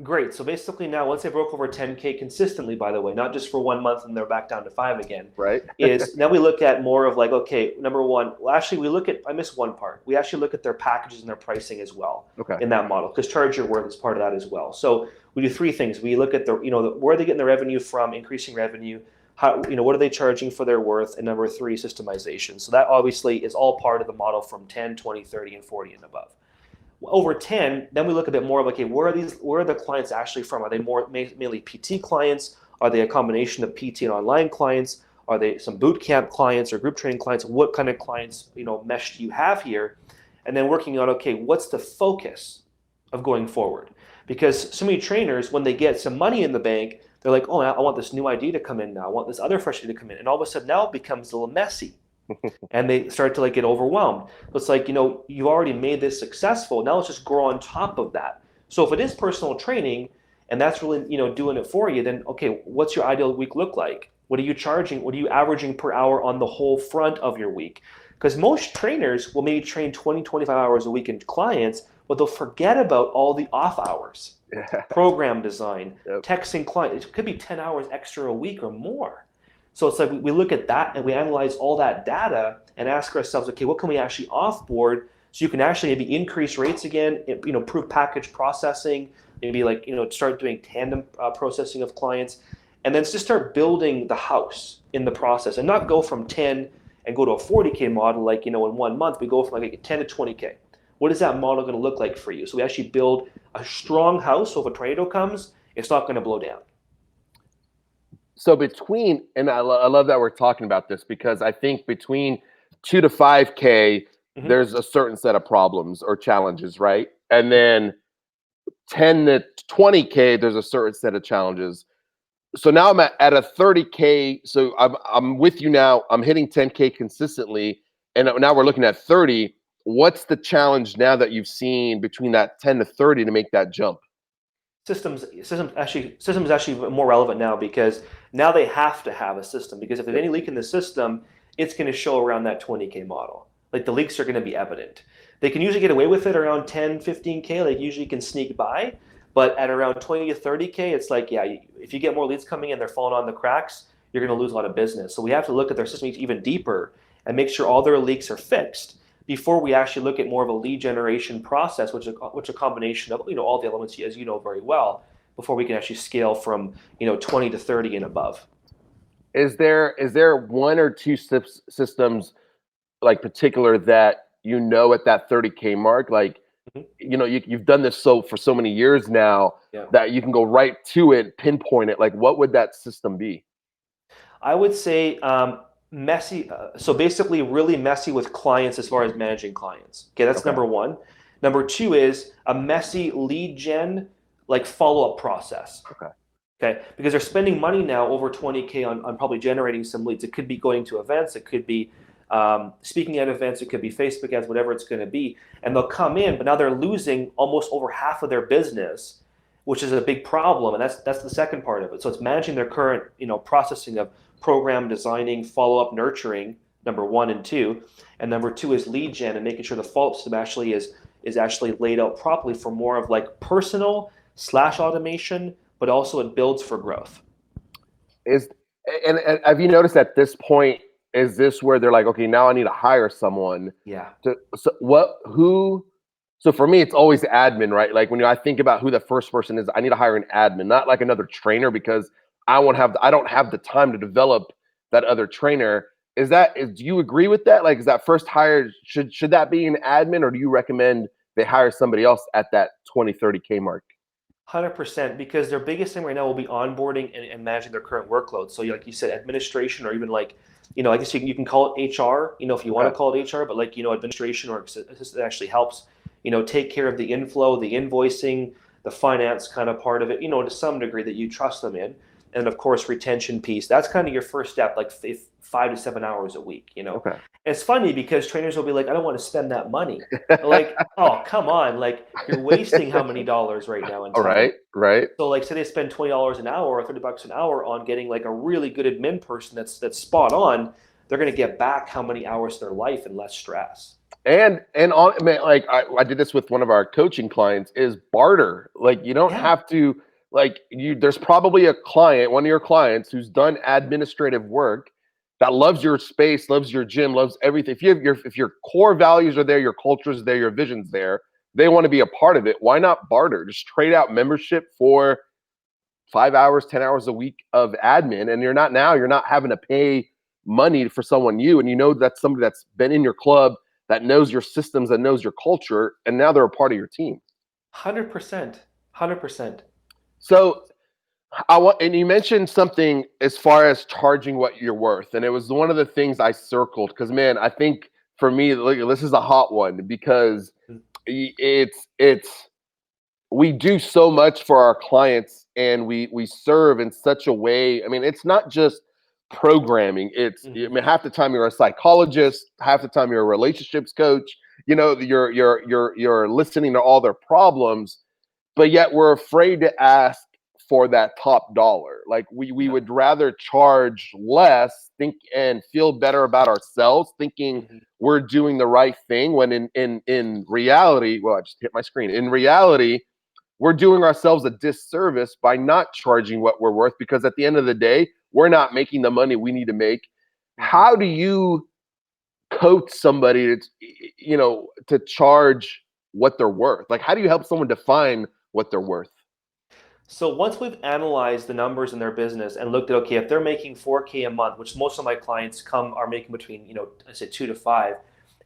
Speaker 2: Great. So basically now, once they broke over 10K consistently, by the way, not just for 1 month and they're back down to 5 again,
Speaker 1: right?
Speaker 2: Is now we look at more of like, okay, number one, well, actually I missed one part. We actually look at their packages and their pricing as well in that model, because charge your worth is part of that as well. So we do 3 things. We look at where are they getting the revenue from, increasing revenue, how, what are they charging for their worth, and number 3, systemization. So that obviously is all part of the model from 10, 20, 30, and 40 and above. Over 10, then we look a bit more of, okay, where are the clients actually from? Are they mainly PT clients? Are they a combination of PT and online clients? Are they some boot camp clients or group training clients? What kind of clients, mesh do you have here? And then working on, okay, what's the focus of going forward? Because so many trainers, when they get some money in the bank, they're like, oh, I want this new idea to come in now. I want this other fresh idea to come in. And all of a sudden now it becomes a little messy. And they start to get overwhelmed. So it's like, you've already made this successful. Now let's just grow on top of that. So if it is personal training and that's really, doing it for you, then okay, what's your ideal week look like? What are you charging? What are you averaging per hour on the whole front of your week? Because most trainers will maybe train 20, 25 hours a week in clients, but they'll forget about all the off hours, program design, texting clients. It could be 10 hours extra a week or more. So it's like we look at that and we analyze all that data and ask ourselves, okay, what can we actually offboard so you can actually maybe increase rates again, improve package processing, maybe start doing tandem processing of clients, and then just start building the house in the process and not go from 10 and go to a 40K model like, in 1 month, we go from like 10 to 20K. What is that model going to look like for you? So we actually build a strong house so if a tornado comes, it's not going to blow down.
Speaker 1: So and I love that we're talking about this, because I think between 2 to 5K, there's a certain set of problems or challenges, right? And then 10 to 20K, there's a certain set of challenges. So now I'm at a 30K. So I'm with you now. I'm hitting 10K consistently, and now we're looking at 30. What's the challenge now that you've seen between that 10 to 30 to make that jump?
Speaker 2: Systems actually more relevant now because now they have to have a system because if there's any leak in the system, it's going to show around that 20K model. Like the leaks are going to be evident. They can usually get away with it around 10, 15K. They usually can sneak by, but at around 20 to 30K, it's like, yeah, if you get more leads coming in, they're falling on the cracks, you're going to lose a lot of business. So we have to look at their system even deeper and make sure all their leaks are fixed before we actually look at more of a lead generation process, which is a combination of all the elements as you know very well, before we can actually scale from 20 to 30 and above.
Speaker 1: Is there one or two systems like particular that at that 30K mark, like you've done this for so many years now that you can go right to it, pinpoint it? Like, what would that system be?
Speaker 2: I would say messy. So basically, really messy with clients as far as managing clients. Okay, that's number one. Number two is a messy lead gen, like follow-up process. Okay, because they're spending money now over 20K on probably generating some leads. It could be going to events. It could be speaking at events. It could be Facebook ads, whatever it's going to be. And they'll come in, but now they're losing almost over half of their business, which is a big problem. And that's the second part of it. So it's managing their current processing of program designing, follow-up, nurturing, number one and two. And number two is lead gen and making sure the follow-up system actually is actually laid out properly for more of like personal / automation, but also it builds for growth.
Speaker 1: And have you noticed at this point, is this where they're like, okay, now I need to hire someone?
Speaker 2: Yeah.
Speaker 1: So for me, it's always admin, right? Like when I think about who the first person is, I need to hire an admin, not like another trainer, because I don't have the time to develop that other trainer. Do you agree with that? Like, is that first hire, should that be an admin, or do you recommend they hire somebody else at that 20, 30K mark?
Speaker 2: 100%, because their biggest thing right now will be onboarding and managing their current workload. So like you said, administration, or even like, I guess you can call it HR, if you want to call it HR, but like, administration or assistant actually helps, take care of the inflow, the invoicing, the finance kind of part of it, to some degree that you trust them in. And of course, retention piece, that's kind of your first step, like 5 to 7 hours a week, And it's funny because trainers will be like, I don't want to spend that money. Like, oh, come on. Like, you're wasting how many dollars right now in time?
Speaker 1: Right.
Speaker 2: So like, say they spend $20 an hour or $30 an hour on getting like a really good admin person that's spot on, they're going to get back how many hours of their life and less stress.
Speaker 1: And like I did this with one of our coaching clients, is barter. Like, you don't have to, like, there's probably a client, one of your clients, who's done administrative work, that loves your space, loves your gym, loves everything. If your core values are there, your culture is there, your vision's there, they want to be a part of it. Why not barter? Just trade out membership for 5 hours, 10 hours a week of admin, and you're not having to pay money for someone new, and that's somebody that's been in your club, that knows your systems, that knows your culture, and now they're a part of your team.
Speaker 2: 100%. 100%.
Speaker 1: So and you mentioned something as far as charging what you're worth, and it was one of the things I circled, because man, I think for me, this is a hot one, because we do so much for our clients, and we serve in such a way. I mean, it's not just programming. I mean, half the time you're a psychologist, half the time you're a relationships coach. You're listening to all their problems, but yet we're afraid to ask for that top dollar. Like we would rather charge less, think and feel better about ourselves, thinking we're doing the right thing, when in reality, well, I just hit my screen. In reality, we're doing ourselves a disservice by not charging what we're worth, because at the end of the day, we're not making the money we need to make. How do you coach somebody to charge what they're worth? Like, how do you help someone define what they're worth?
Speaker 2: So once we've analyzed the numbers in their business and looked at, okay, if they're making 4K a month, which most of my clients are making between, I say 2 to 5,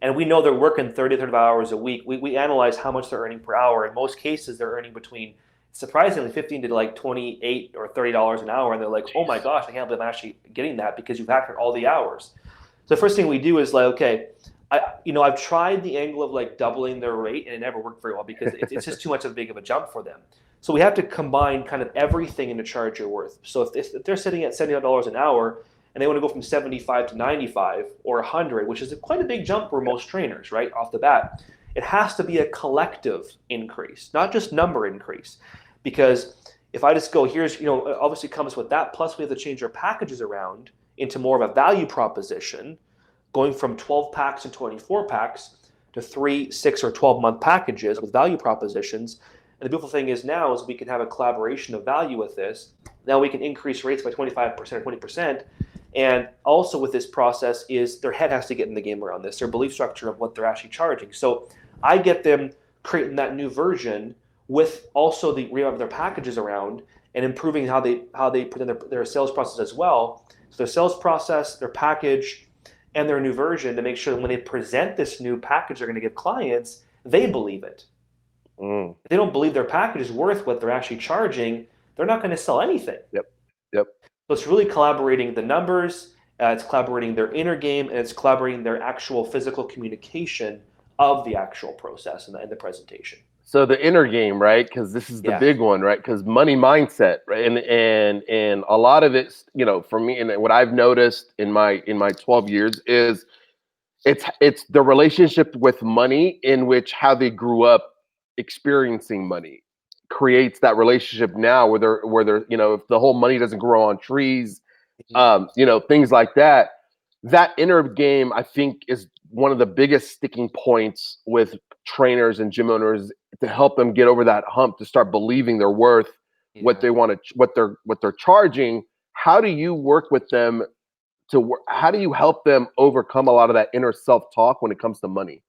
Speaker 2: and we know they're working 30 to 35 hours a week, we analyze how much they're earning per hour. In most cases, they're earning between, surprisingly, 15 to like 28 or $30 an hour. And they're like, oh my gosh, I can't believe I'm actually getting that, because you've factored all the hours. So the first thing we do is like, okay, I've tried the angle of like doubling their rate, and it never worked very well, because it's just too much of a big of a jump for them. So we have to combine kind of everything into charge your worth. So if they're sitting at $70 an hour and they want to go from 75 to 95 or 100, which is quite a big jump for most trainers, right, off the bat, it has to be a collective increase, not just number increase. Because if I just go, here's, obviously comes with that, plus we have to change our packages around into more of a value proposition, going from 12 packs and 24 packs to 3, 6, or 12-month packages with value propositions. And the beautiful thing is now is we can have a collaboration of value with this. Now we can increase rates by 25% or 20%. And also with this process is their head has to get in the game around this, their belief structure of what they're actually charging. So I get them creating that new version with also the re of their packages around and improving how they present their sales process as well. So their sales process, their package, and their new version to make sure that when they present this new package they're going to give clients, they believe it. If they don't believe their package is worth what they're actually charging, they're not going to sell anything.
Speaker 1: Yep.
Speaker 2: So it's really collaborating the numbers, it's collaborating their inner game, and it's collaborating their actual physical communication of the actual process and the presentation.
Speaker 1: So the inner game, right? Because this is the big one, right? Because money mindset, right? And a lot of it, for me, and what I've noticed in my 12 years is it's the relationship with money in which how they grew up experiencing money creates that relationship now where they're if the whole money doesn't grow on trees, things like that. That inner game, I think, is one of the biggest sticking points with trainers and gym owners to help them get over that hump, to start believing they're worth what they want to, what they're charging. How do you work with them how do you help them overcome a lot of that inner self-talk when it comes to money?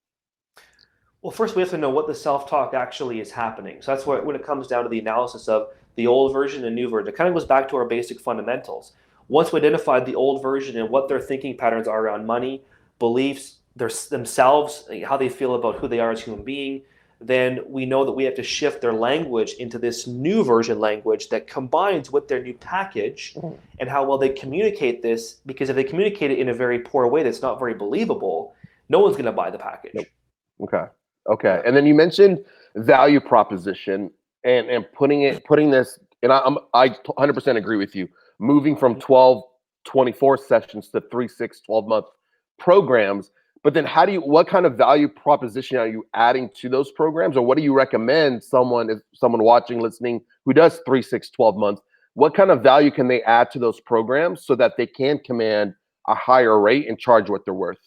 Speaker 2: Well, first we have to know what the self-talk actually is happening. So that's when it comes down to the analysis of the old version and new version. It kind of goes back to our basic fundamentals. Once we identified the old version and what their thinking patterns are around money, beliefs, themselves, how they feel about who they are as a human being, then we know that we have to shift their language into this new version language that combines with their new package and how well they communicate this. Because if they communicate it in a very poor way that's not very believable, no one's going to buy the package.
Speaker 1: Nope. Okay. And then you mentioned value proposition and putting this, and I 100% agree with you. Moving from 12, 24 sessions to 3, 6, 12-month programs. But then what kind of value proposition are you adding to those programs? Or what do you recommend if someone watching, listening, who does 3, 6, 12 months, what kind of value can they add to those programs so that they can command a higher rate and charge what they're worth?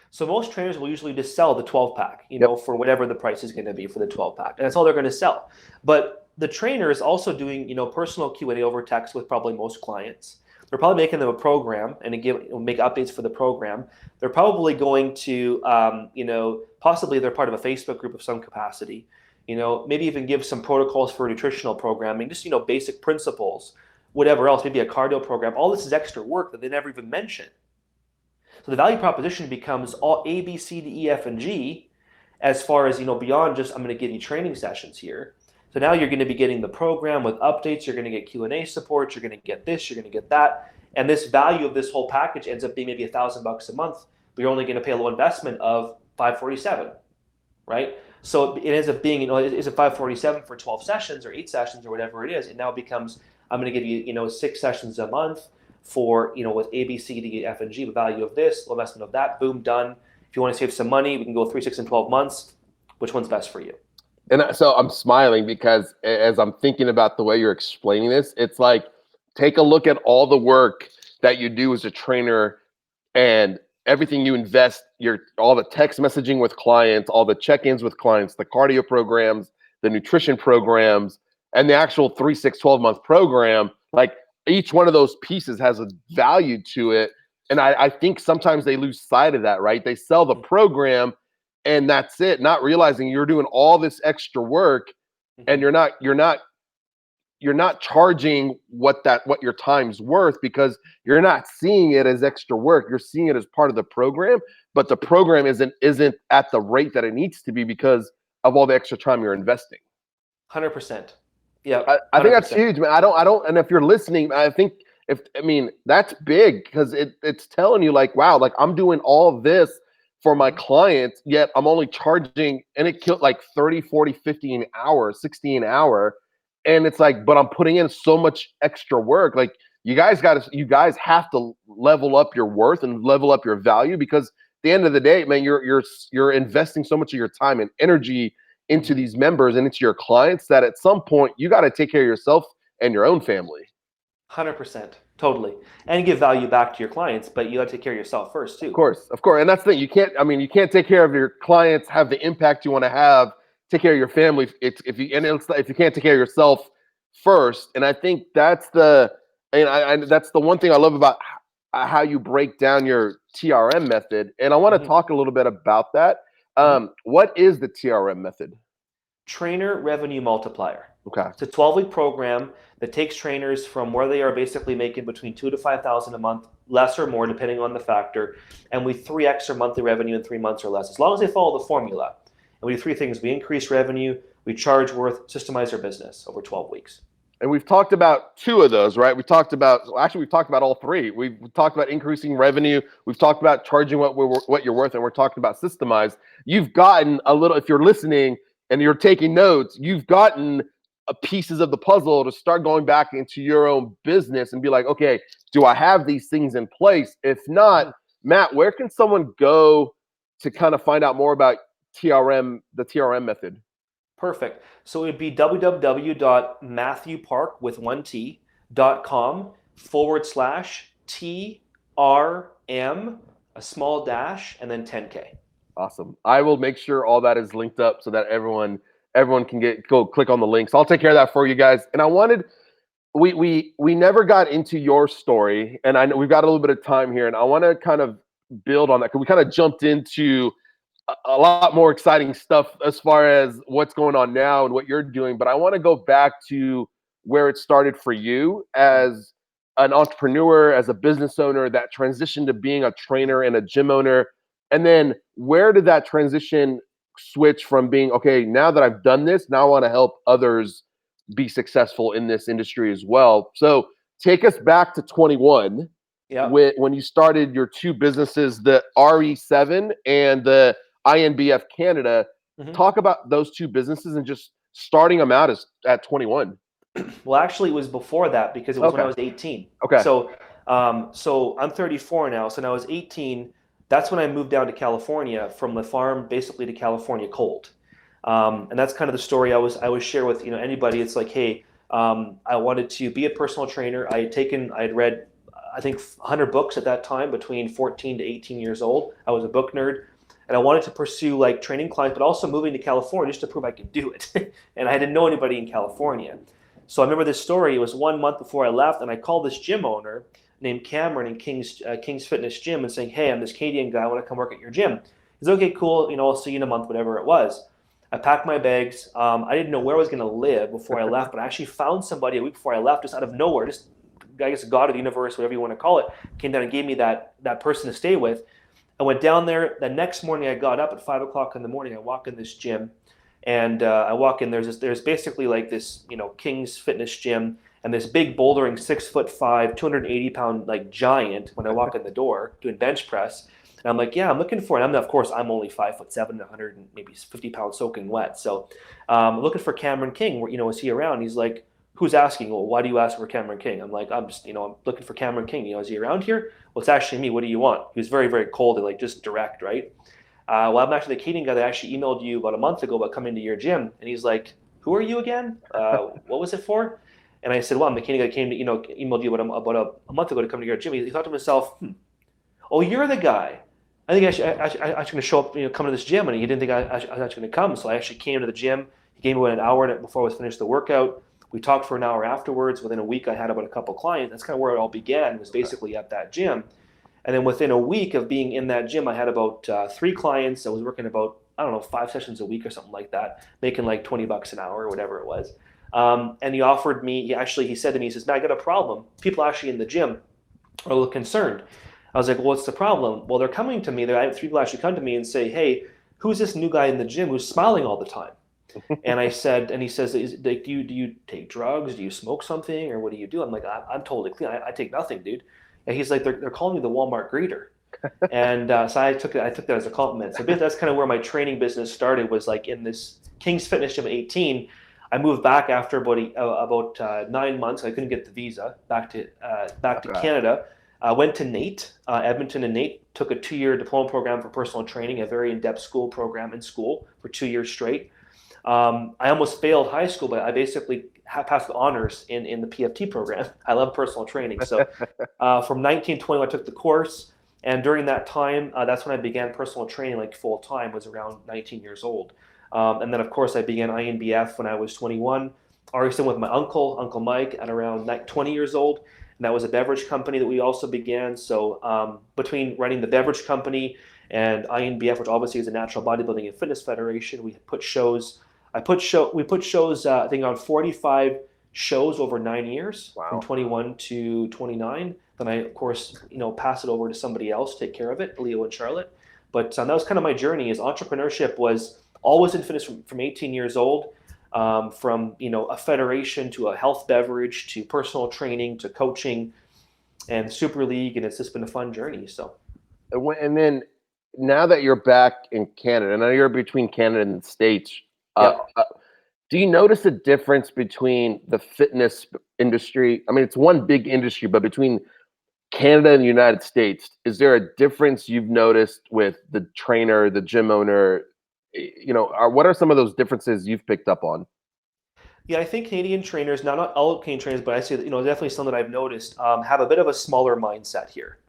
Speaker 2: So most trainers will usually just sell the 12-pack, for whatever the price is going to be for the 12-pack. And that's all they're going to sell. But the trainer is also doing, personal Q&A over text with probably most clients. They're probably making them a program and make updates for the program. They're probably going to, possibly they're part of a Facebook group of some capacity. Maybe even give some protocols for nutritional programming, just, basic principles, whatever else, maybe a cardio program. All this is extra work that they never even mention. So the value proposition becomes all A, B, C, D, E, F, and G, as far as, beyond just I'm going to give you training sessions here. So now you're going to be getting the program with updates. You're going to get Q&A support. You're going to get this. You're going to get that. And this value of this whole package ends up being maybe $1,000 a month, but you're only going to pay a low investment of $547, right? So it ends up being, is it $547 for 12 sessions or 8 sessions or whatever it is? It now becomes, I'm going to give you, 6 sessions a month for, with A, B, C, D, F, and G, the value of this, low investment of that, boom, done. If you want to save some money, we can go 3, 6, and 12 months. Which one's best for you?
Speaker 1: And so I'm smiling because as I'm thinking about the way you're explaining this, it's like, take a look at all the work that you do as a trainer and everything you invest, all the text messaging with clients, all the check-ins with clients, the cardio programs, the nutrition programs, and the actual 3, 6, 12-month program. Like each one of those pieces has a value to it. And I think sometimes they lose sight of that, right? They sell the program and that's it, not realizing you're doing all this extra work and you're not charging what your time's worth because you're not seeing it as extra work. You're seeing it as part of the program, but the program isn't at the rate that it needs to be because of all the extra time you're investing.
Speaker 2: 100%. Yeah.
Speaker 1: I think that's huge, man. I don't, and if you're listening, I think that's big because it's telling you like, wow, like I'm doing all this for my clients, yet I'm only charging, and it killed like 30, 40, 50 an hour, 60 an hour. And it's like, but I'm putting in so much extra work. Like you guys have to level up your worth and level up your value because at the end of the day, man, you're investing so much of your time and energy into these members and into your clients that at some point you got to take care of yourself and your own family.
Speaker 2: 100%, totally, and give value back to your clients, but you got to take care of yourself first too.
Speaker 1: Of course, and that's the thing. You can't take care of your clients, have the impact you want to have, take care of your family. If you can't take care of yourself first, and I think that's that's the one thing I love about how you break down your TRM method, and I want to talk a little bit about that. What is the TRM method?
Speaker 2: Trainer Revenue Multiplier.
Speaker 1: Okay.
Speaker 2: It's a 12-week program that takes trainers from where they are basically making between $2,000 to $5,000 a month, less or more depending on the factor, and we 3x their monthly revenue in 3 months or less, as long as they follow the formula. And we do 3 things: we increase revenue, we charge worth, systemize their business over 12 weeks.
Speaker 1: And we've talked about 2 of those, right? We've talked about all 3. We've talked about increasing revenue. We've talked about charging what you're worth, and we're talking about systemize. You've gotten a little, if you're listening and you're taking notes, you've gotten pieces of the puzzle to start going back into your own business and be like, okay, do I have these things in place? If not, Matt, where can someone go to kind of find out more about the TRM method?
Speaker 2: Perfect. So it would be www.MatthewPark with 1T.com/TRM, a small dash, and then 10K.
Speaker 1: Awesome. I will make sure all that is linked up so that everyone can go click on the links. I'll take care of that for you guys. And I wanted, we never got into your story, and I know we've got a little bit of time here, and I want to kind of build on that because we kind of jumped into a lot more exciting stuff as far as what's going on now and what you're doing. But I want to go back to where it started for you as an entrepreneur, as a business owner, that transition to being a trainer and a gym owner. And then where did that transition switch from being, okay, now that I've done this, now I want to help others be successful in this industry as well. So take us back to 21.
Speaker 2: Yeah.
Speaker 1: When you started your 2 businesses, the RE7 and the INBF Canada. Talk about those 2 businesses and just starting them out at 21.
Speaker 2: Well, actually, it was before that because it was when I was 18.
Speaker 1: Okay.
Speaker 2: So I'm 34 now. So when I was 18, that's when I moved down to California from the farm, basically to California cold. And that's kind of the story I always share with anybody. It's like, hey, I wanted to be a personal trainer. I had read, I think, 100 books at that time, between 14 to 18 years old. I was a book nerd. And I wanted to pursue like training clients, but also moving to California just to prove I could do it. And I didn't know anybody in California. So I remember this story. It was 1 month before I left, and I called this gym owner named Cameron in King's Fitness Gym and saying, hey, I'm this Canadian guy. I want to come work at your gym. He's okay, cool. I'll see you in a month, whatever it was. I packed my bags. I didn't know where I was going to live before I left, but I actually found somebody a week before I left, just out of nowhere. Just, I guess, God or the universe, whatever you want to call it, came down and gave me that person to stay with. I went down there. The next morning, I got up at 5 o'clock in the morning. I walk in this gym, and I walk in. There's basically like this, King's Fitness Gym, and this big bouldering 6'5", 280-pound like giant. When I walk in the door doing bench press, and I'm like, yeah, I'm looking for. And of course, I'm only 5'7", 100 and maybe 50 pounds soaking wet. So, looking for Cameron King. Is he around? He's like, who's asking? Well, why do you ask for Cameron King? I'm like, I'm just, I'm looking for Cameron King. Is he around here? Well, it's actually me. What do you want? He was very, very cold and like just direct, right? Well, I'm actually the Canadian guy that actually emailed you about a month ago about coming to your gym. And he's like, who are you again? What was it for? And I said, well, I'm the Canadian guy that came to, emailed you about a month ago to come to your gym. He thought to himself, oh, you're the guy. I think I should going to show up, come to this gym. And he didn't think I was actually going to come. So I actually came to the gym. He gave me an hour before I was finished the workout. We talked for an hour afterwards. Within a week, I had about a couple clients. That's kind of where it all began, was basically at that gym. And then within a week of being in that gym, I had about 3 clients. I was working about, 5 sessions a week or something like that, making like $20 an hour or whatever it was. And he offered me, he said to me, he says, man, I got a problem. People actually in the gym are a little concerned. I was like, well, what's the problem? Well, they're coming to me. I have 3 people actually come to me and say, hey, who's this new guy in the gym who's smiling all the time? And I said, and he says, do you take drugs? Do you smoke something, or what do you do? I'm like, I'm totally clean. I take nothing, dude. And he's like, they're calling me the Walmart greeter. And so I took that as a compliment. So that's kind of where my training business started, was like in this King's Fitness Gym at 18. I moved back after about 9 months. I couldn't get the visa back to Canada. Went to NATE, Edmonton, and NATE took a 2-year diploma program for personal training, a very in-depth school program in school for 2 years straight. I almost failed high school, but I basically passed with honors in the PFT program. I love personal training. So from 1921, I took the course. And during that time, that's when I began personal training like full time, was around 19 years old. And then, of course, I began INBF when I was 21. RSM with my Uncle Mike, at around 20 years old. And that was a beverage company that we also began. So between running the beverage company and INBF, which obviously is a Natural Bodybuilding and Fitness Federation, we put shows. We put shows. I think on 45 shows over 9 years, from
Speaker 1: Wow.
Speaker 2: 21 to 29. Then I, of course, pass it over to somebody else, take care of it, Leo and Charlotte. But that was kind of my journey. Is entrepreneurship was always in fitness from 18 years old. From a federation to a health beverage to personal training to coaching and Super League, and it's just been a fun journey. So,
Speaker 1: And then now that you're back in Canada, and I know you're between Canada and the States,
Speaker 2: yeah.
Speaker 1: do you notice a difference between the fitness industry? I mean, it's one big industry, but between Canada and the United States, is there a difference you've noticed with the trainer, the gym owner? What are some of those differences you've picked up on?
Speaker 2: Yeah, I think Canadian trainers, now not all Canadian trainers, but I say that, definitely some that I've noticed have a bit of a smaller mindset here.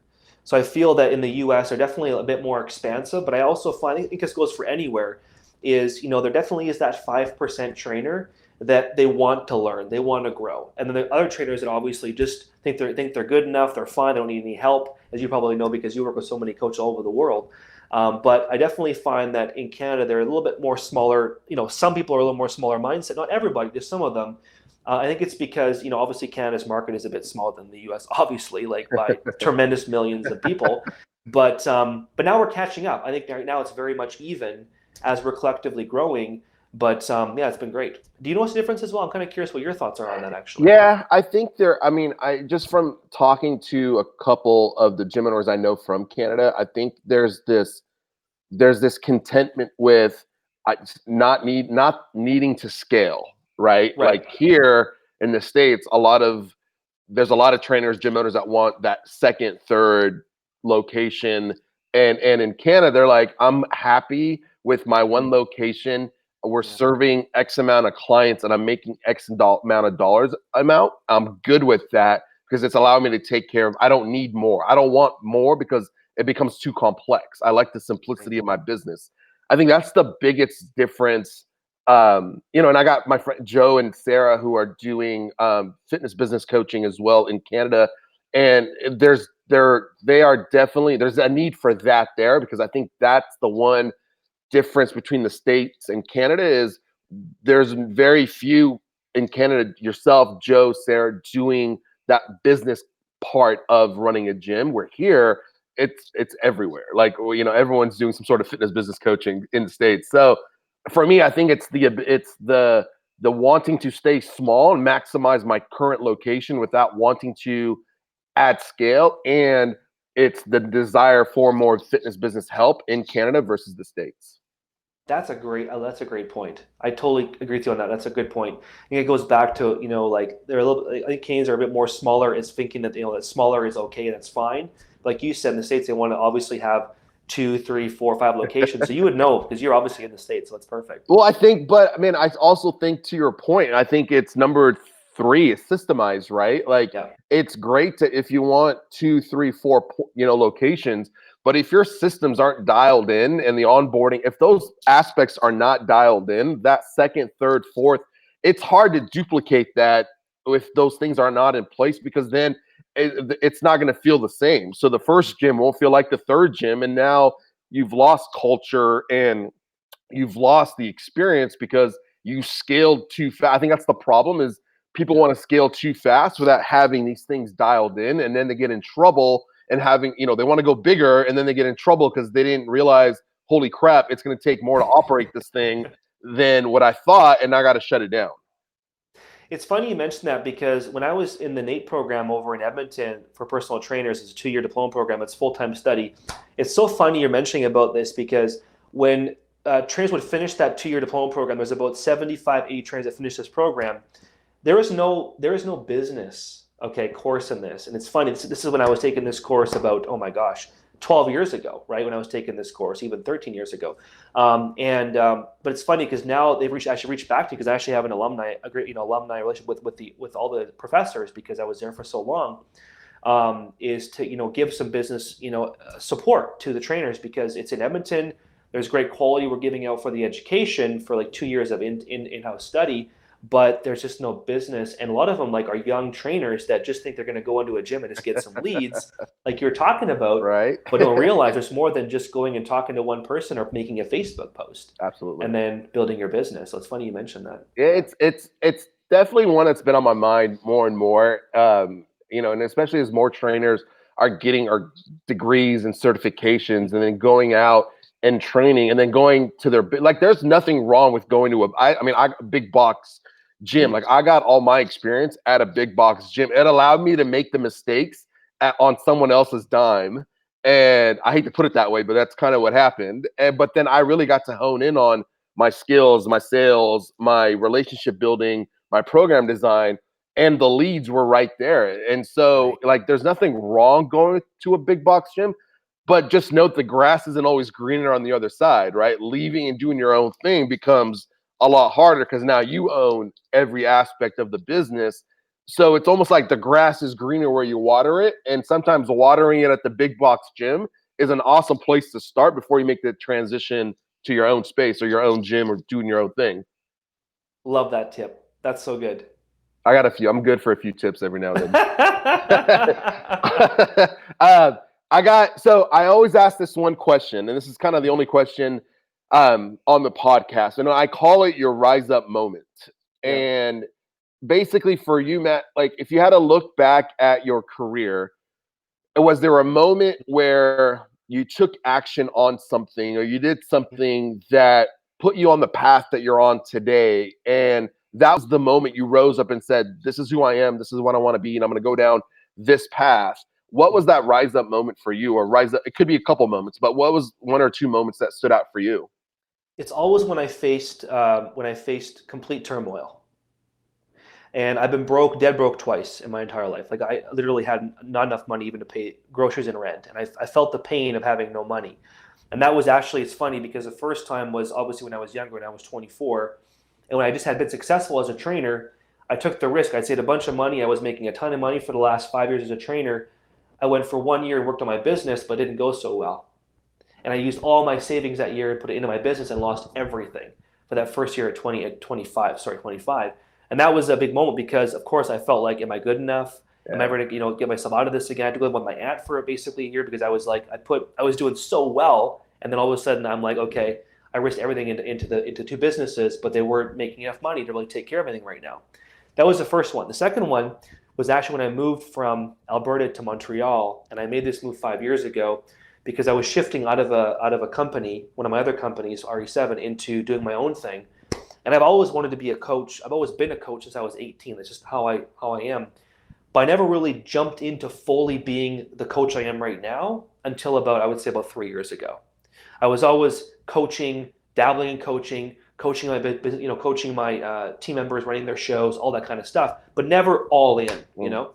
Speaker 2: So I feel that in the US, they're definitely a bit more expansive, but I also find, I think this goes for anywhere, is, there definitely is that 5% trainer that they want to learn, they want to grow. And then the other trainers that obviously just think they're good enough, they're fine, they don't need any help, as you probably know because you work with so many coaches all over the world. But I definitely find that in Canada, they're a little bit more smaller. Some people are a little more smaller mindset. Not everybody, just some of them. I think it's because, obviously Canada's market is a bit smaller than the US, obviously, like by tremendous millions of people. But now we're catching up. I think right now it's very much even as we're collectively growing. But yeah, it's been great. Do you notice a difference as well? I'm kind of curious what your thoughts are on that, actually.
Speaker 1: Yeah, I think I just from talking to a couple of the gym owners I know from Canada, I think there's this contentment with not needing to scale, right?
Speaker 2: Right.
Speaker 1: Like here in the States, there's a lot of trainers, gym owners that want that second, third location. And in Canada, they're like, I'm happy with my one location. We're
Speaker 2: Yeah.
Speaker 1: serving X amount of clients and I'm making X amount of dollars amount. I'm good with that because it's allowing me to take care of. I don't need more. I don't want more because it becomes too complex. I like the simplicity of my business. I think that's the biggest difference. And I got my friend Joe and Sarah who are doing fitness business coaching as well in Canada. And they are definitely, there's a need for that there because I think that's the one difference between the States and Canada is there's very few in Canada, yourself, Joe, Sarah, doing that business part of running a gym. Where here, it's everywhere. Like everyone's doing some sort of fitness business coaching in the States. So for me, I think it's the wanting to stay small and maximize my current location without wanting to add scale, and it's the desire for more fitness business help in Canada versus the States.
Speaker 2: That's a great point. I totally agree with you on that. That's a good point. I think it goes back to, like they're a little, I think Canes are a bit more smaller. It's thinking that, that smaller is okay. That's fine. Like you said, in the States, they want to obviously have 2, 3, 4, 5 locations. So you would know because you're obviously in the States. So that's perfect.
Speaker 1: Well, but I mean, I also think to your point, I think it's number 3 is systemized, right? Like
Speaker 2: Yeah.
Speaker 1: it's great if you want 2, 3, 4, locations, but if your systems aren't dialed in and the onboarding, if those aspects are not dialed in, that second, third, fourth, it's hard to duplicate that if those things are not in place because then it's not going to feel the same. So the first gym won't feel like the third gym, and now you've lost culture and you've lost the experience because you scaled too fast. I think that's the problem is people want to scale too fast without having these things dialed in, and then they get in trouble and they want to go bigger and then they get in trouble because they didn't realize, holy crap, it's going to take more to operate this thing than what I thought, and I got to shut it down.
Speaker 2: It's funny you mentioned that because when I was in the NATE program over in Edmonton for personal trainers, it's a 2-year diploma program. It's full-time study. It's so funny you're mentioning about this because when trainers would finish that 2-year diploma program, there's about 75, 80 trainers that finish this program. There is no business course in this, and it's funny. This is when I was taking this course about, oh my gosh, 12 years ago, right, when I was taking this course, even 13 years ago. But it's funny because now they've actually reached back to me because I actually have a great alumni relationship with all the professors because I was there for so long. Is to give some business support to the trainers because it's in Edmonton. There's great quality we're giving out for the education for like 2 years of in-house study, but there's just no business. And a lot of them like are young trainers that just think they're going to go into a gym and just get some leads, like you're talking about,
Speaker 1: Right.
Speaker 2: but don't realize there's more than just going and talking to one person or making a Facebook post
Speaker 1: Absolutely.
Speaker 2: and then building your business. So it's funny you mentioned that.
Speaker 1: It's definitely one that's been on my mind more and more. And especially as more trainers are getting our degrees and certifications, and then going out and training, and then going to like. There's nothing wrong with going to a big box gym. Like I got all my experience at a big box gym. It allowed me to make the mistakes on someone else's dime. And I hate to put it that way, but that's kind of what happened. But then I really got to hone in on my skills, my sales, my relationship building, my program design, and the leads were right there. And so, like, there's nothing wrong going to a big box gym, but just note the grass isn't always greener on the other side, right? Leaving and doing your own thing becomes a lot harder because now you own every aspect of the business. So it's almost like the grass is greener where you water it. And sometimes watering it at the big box gym is an awesome place to start before you make the transition to your own space or your own gym or doing your own thing.
Speaker 2: Love that tip. That's so good.
Speaker 1: I got a few. I'm good for a few tips every now and then. So I always ask this one question, and this is kind of the only question on the podcast. And I call it your rise up moment.
Speaker 2: Yeah.
Speaker 1: And basically for you, Matt, like if you had to look back at your career, was there a moment where you took action on something or you did something that put you on the path that you're on today, and that was the moment you rose up and said, this is who I am, this is what I want to be, and I'm going to go down this path? What was that rise up moment for you? Or rise up, it could be a couple moments, but what was one or two moments that stood out for you?
Speaker 2: It's always when I faced complete turmoil. And I've been dead broke twice in my entire life. Like I literally had not enough money even to pay groceries and rent. And I felt the pain of having no money. And that was actually, it's funny because the first time was obviously when I was younger and I was 24. And when I just had been successful as a trainer, I took the risk. I'd saved a bunch of money. I was making a ton of money for the last 5 years as a trainer. I went for 1 year and worked on my business, but it didn't go so well. And I used all my savings that year and put it into my business and lost everything for that first year at 25. And that was a big moment because, of course, I felt like, am I good enough? Am I ever going to, get myself out of this again? I had to live with my aunt for basically a year because I was like, I was doing so well, and then all of a sudden I'm like, okay, I risked everything into two businesses, but they weren't making enough money to really take care of everything right now. That was the first one. The second one was actually when I moved from Alberta to Montreal, and I made this move 5 years ago because I was shifting out of a company, one of my other companies, RE7, into doing my own thing. And I've always wanted to be a coach. I've always been a coach since I was 18. That's just how I am. But I never really jumped into fully being the coach I am right now until I would say about 3 years ago. I was always coaching, dabbling in coaching my team members, running their shows, all that kind of stuff, but never all in.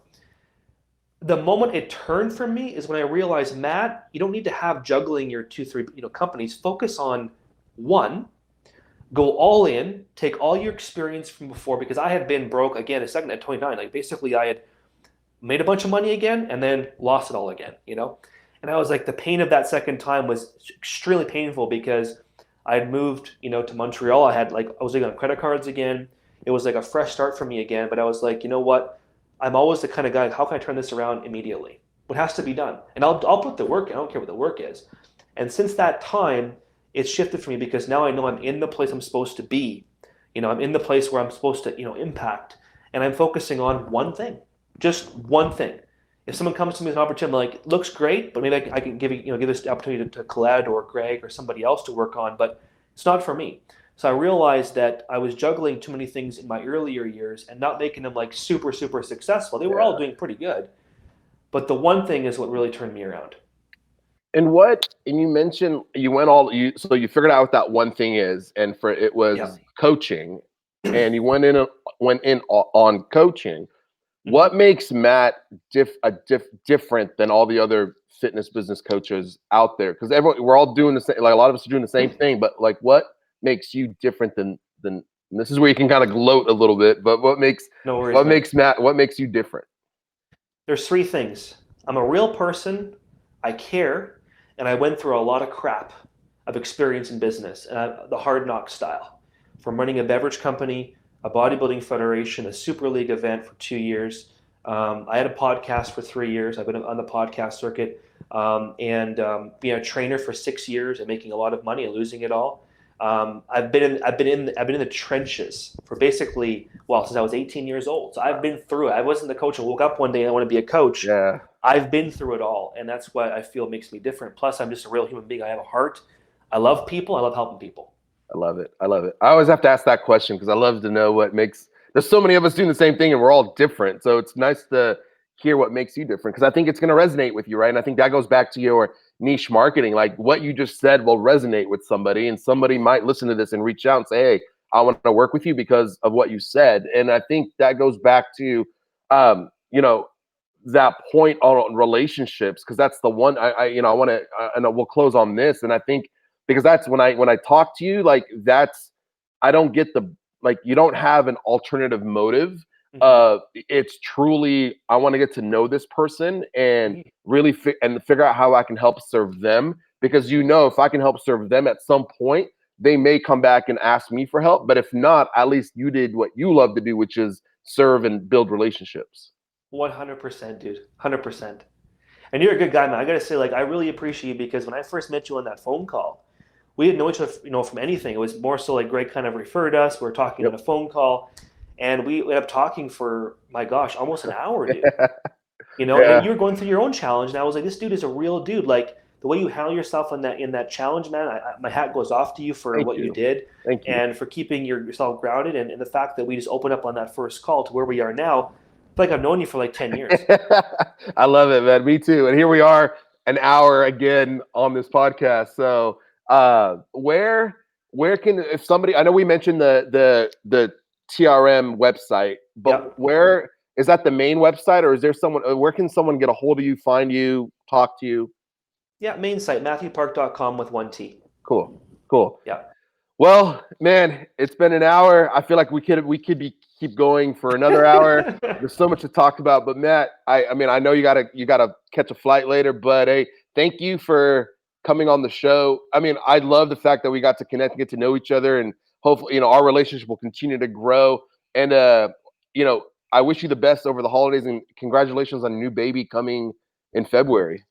Speaker 2: The moment it turned for me is when I realized, Matt, you don't need to have juggling your 2, 3 companies. Focus on one. Go all in, take all your experience from before, because I had been broke again a second at 29. Like basically I had made a bunch of money again and then lost it all again, And I was like, the pain of that second time was extremely painful because I had moved, to Montreal. I was looking on credit cards again. It was like a fresh start for me again. But I was like, you know what? I'm always the kind of guy, how can I turn this around immediately? What has to be done? And I'll put the work in. I don't care what the work is. And since that time, it's shifted for me because now I know I'm in the place I'm supposed to be. I'm in the place where I'm supposed to, impact. And I'm focusing on one thing, just one thing. If someone comes to me with an opportunity, like, looks great, but maybe I can give this opportunity to Colette or Greg or somebody else to work on, but it's not for me. So I realized that I was juggling too many things in my earlier years and not making them like super, super successful. They were all doing pretty good. But the one thing is what really turned me around.
Speaker 1: And you mentioned so you figured out what that one thing is, and it was coaching, and you went in on coaching. What makes Matt different than all the other fitness business coaches out there? Because we're all doing the same. Like a lot of us are doing the same thing, but like, what makes you different than? And this is where you can kind of gloat a little bit. But
Speaker 2: No worries, man.
Speaker 1: What makes you different?
Speaker 2: There's three things. I'm a real person. I care, and I went through a lot of crap of experience in business, and the hard knock style, from running a beverage company, a bodybuilding federation, a super league event for 2 years. I had a podcast for 3 years. I've been on the podcast circuit, and being a trainer for 6 years and making a lot of money and losing it all. I've been in the trenches for basically, well, since I was 18 years old. So I've been through it. I wasn't the coach who woke up one day and I want to be a coach.
Speaker 1: Yeah.
Speaker 2: I've been through it all, and that's what I feel makes me different. Plus, I'm just a real human being. I have a heart. I love people. I love helping people.
Speaker 1: I love it. I love it. I always have to ask that question because I love to know what makes. There's so many of us doing the same thing, and we're all different. So it's nice to hear what makes you different because I think it's going to resonate with you, right? And I think that goes back to your niche marketing. Like what you just said will resonate with somebody, and somebody might listen to this and reach out and say, "Hey, I want to work with you because of what you said." And I think that goes back to, you know, that point on relationships because that's the one I want to, and we'll close on this. And I think because that's when I talk to you, like that's I don't get the like you don't have an alternative motive. It's truly I want to get to know this person and really figure out how I can help serve them because if I can help serve them at some point, they may come back and ask me for help. But if not, at least you did what you love to do, which is serve and build relationships.
Speaker 2: 100%, dude. 100%. And you're a good guy, man. I gotta say, like, I really appreciate you because when I first met you on that phone call, we didn't know each other, from anything. It was more so like Greg kind of referred us. We were talking on a phone call, and we ended up talking for, my gosh, almost an hour, dude. And you were going through your own challenge, and I was like, this dude is a real dude. Like the way you handle yourself in that challenge, man. My hat goes off to you for what you did, and for keeping yourself grounded, and the fact that we just opened up on that first call to where we are now. I feel like I've known you for like 10 years.
Speaker 1: I love it, man. Me too. And here we are, an hour again on this podcast. So, where can if somebody? I know we mentioned the TRM website, but where is that the main website, or is there someone? Where can someone get a hold of you, find you, talk to you?
Speaker 2: Yeah, main site, MatthewPark.com with 1 T.
Speaker 1: Cool.
Speaker 2: Yeah.
Speaker 1: Well, man, it's been an hour. I feel like we could keep going for another hour. There's so much to talk about. But Matt, I mean, I know you gotta catch a flight later, but hey, thank you for coming on the show. I mean, I love the fact that we got to connect and get to know each other, and hopefully, our relationship will continue to grow. And I wish you the best over the holidays, and congratulations on a new baby coming in February.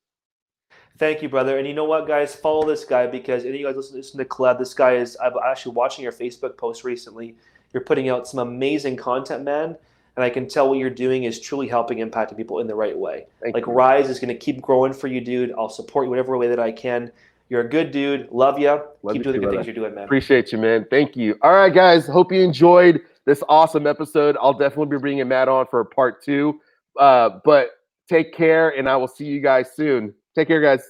Speaker 2: Thank you, brother. And you know what, guys? Follow this guy because any of you guys listen to Collab. This guy is. I'm actually watching your Facebook post recently. You're putting out some amazing content, man. And I can tell what you're doing is truly helping impact people in the right way. Thank you. Rise is going to keep growing for you, dude. I'll support you whatever way that I can. You're a good dude. Love you. Keep doing the good things you're doing, man.
Speaker 1: Appreciate you, man. Thank you. All right, guys. Hope you enjoyed this awesome episode. I'll definitely be bringing Matt on for a part 2. But take care, and I will see you guys soon. Take care, guys.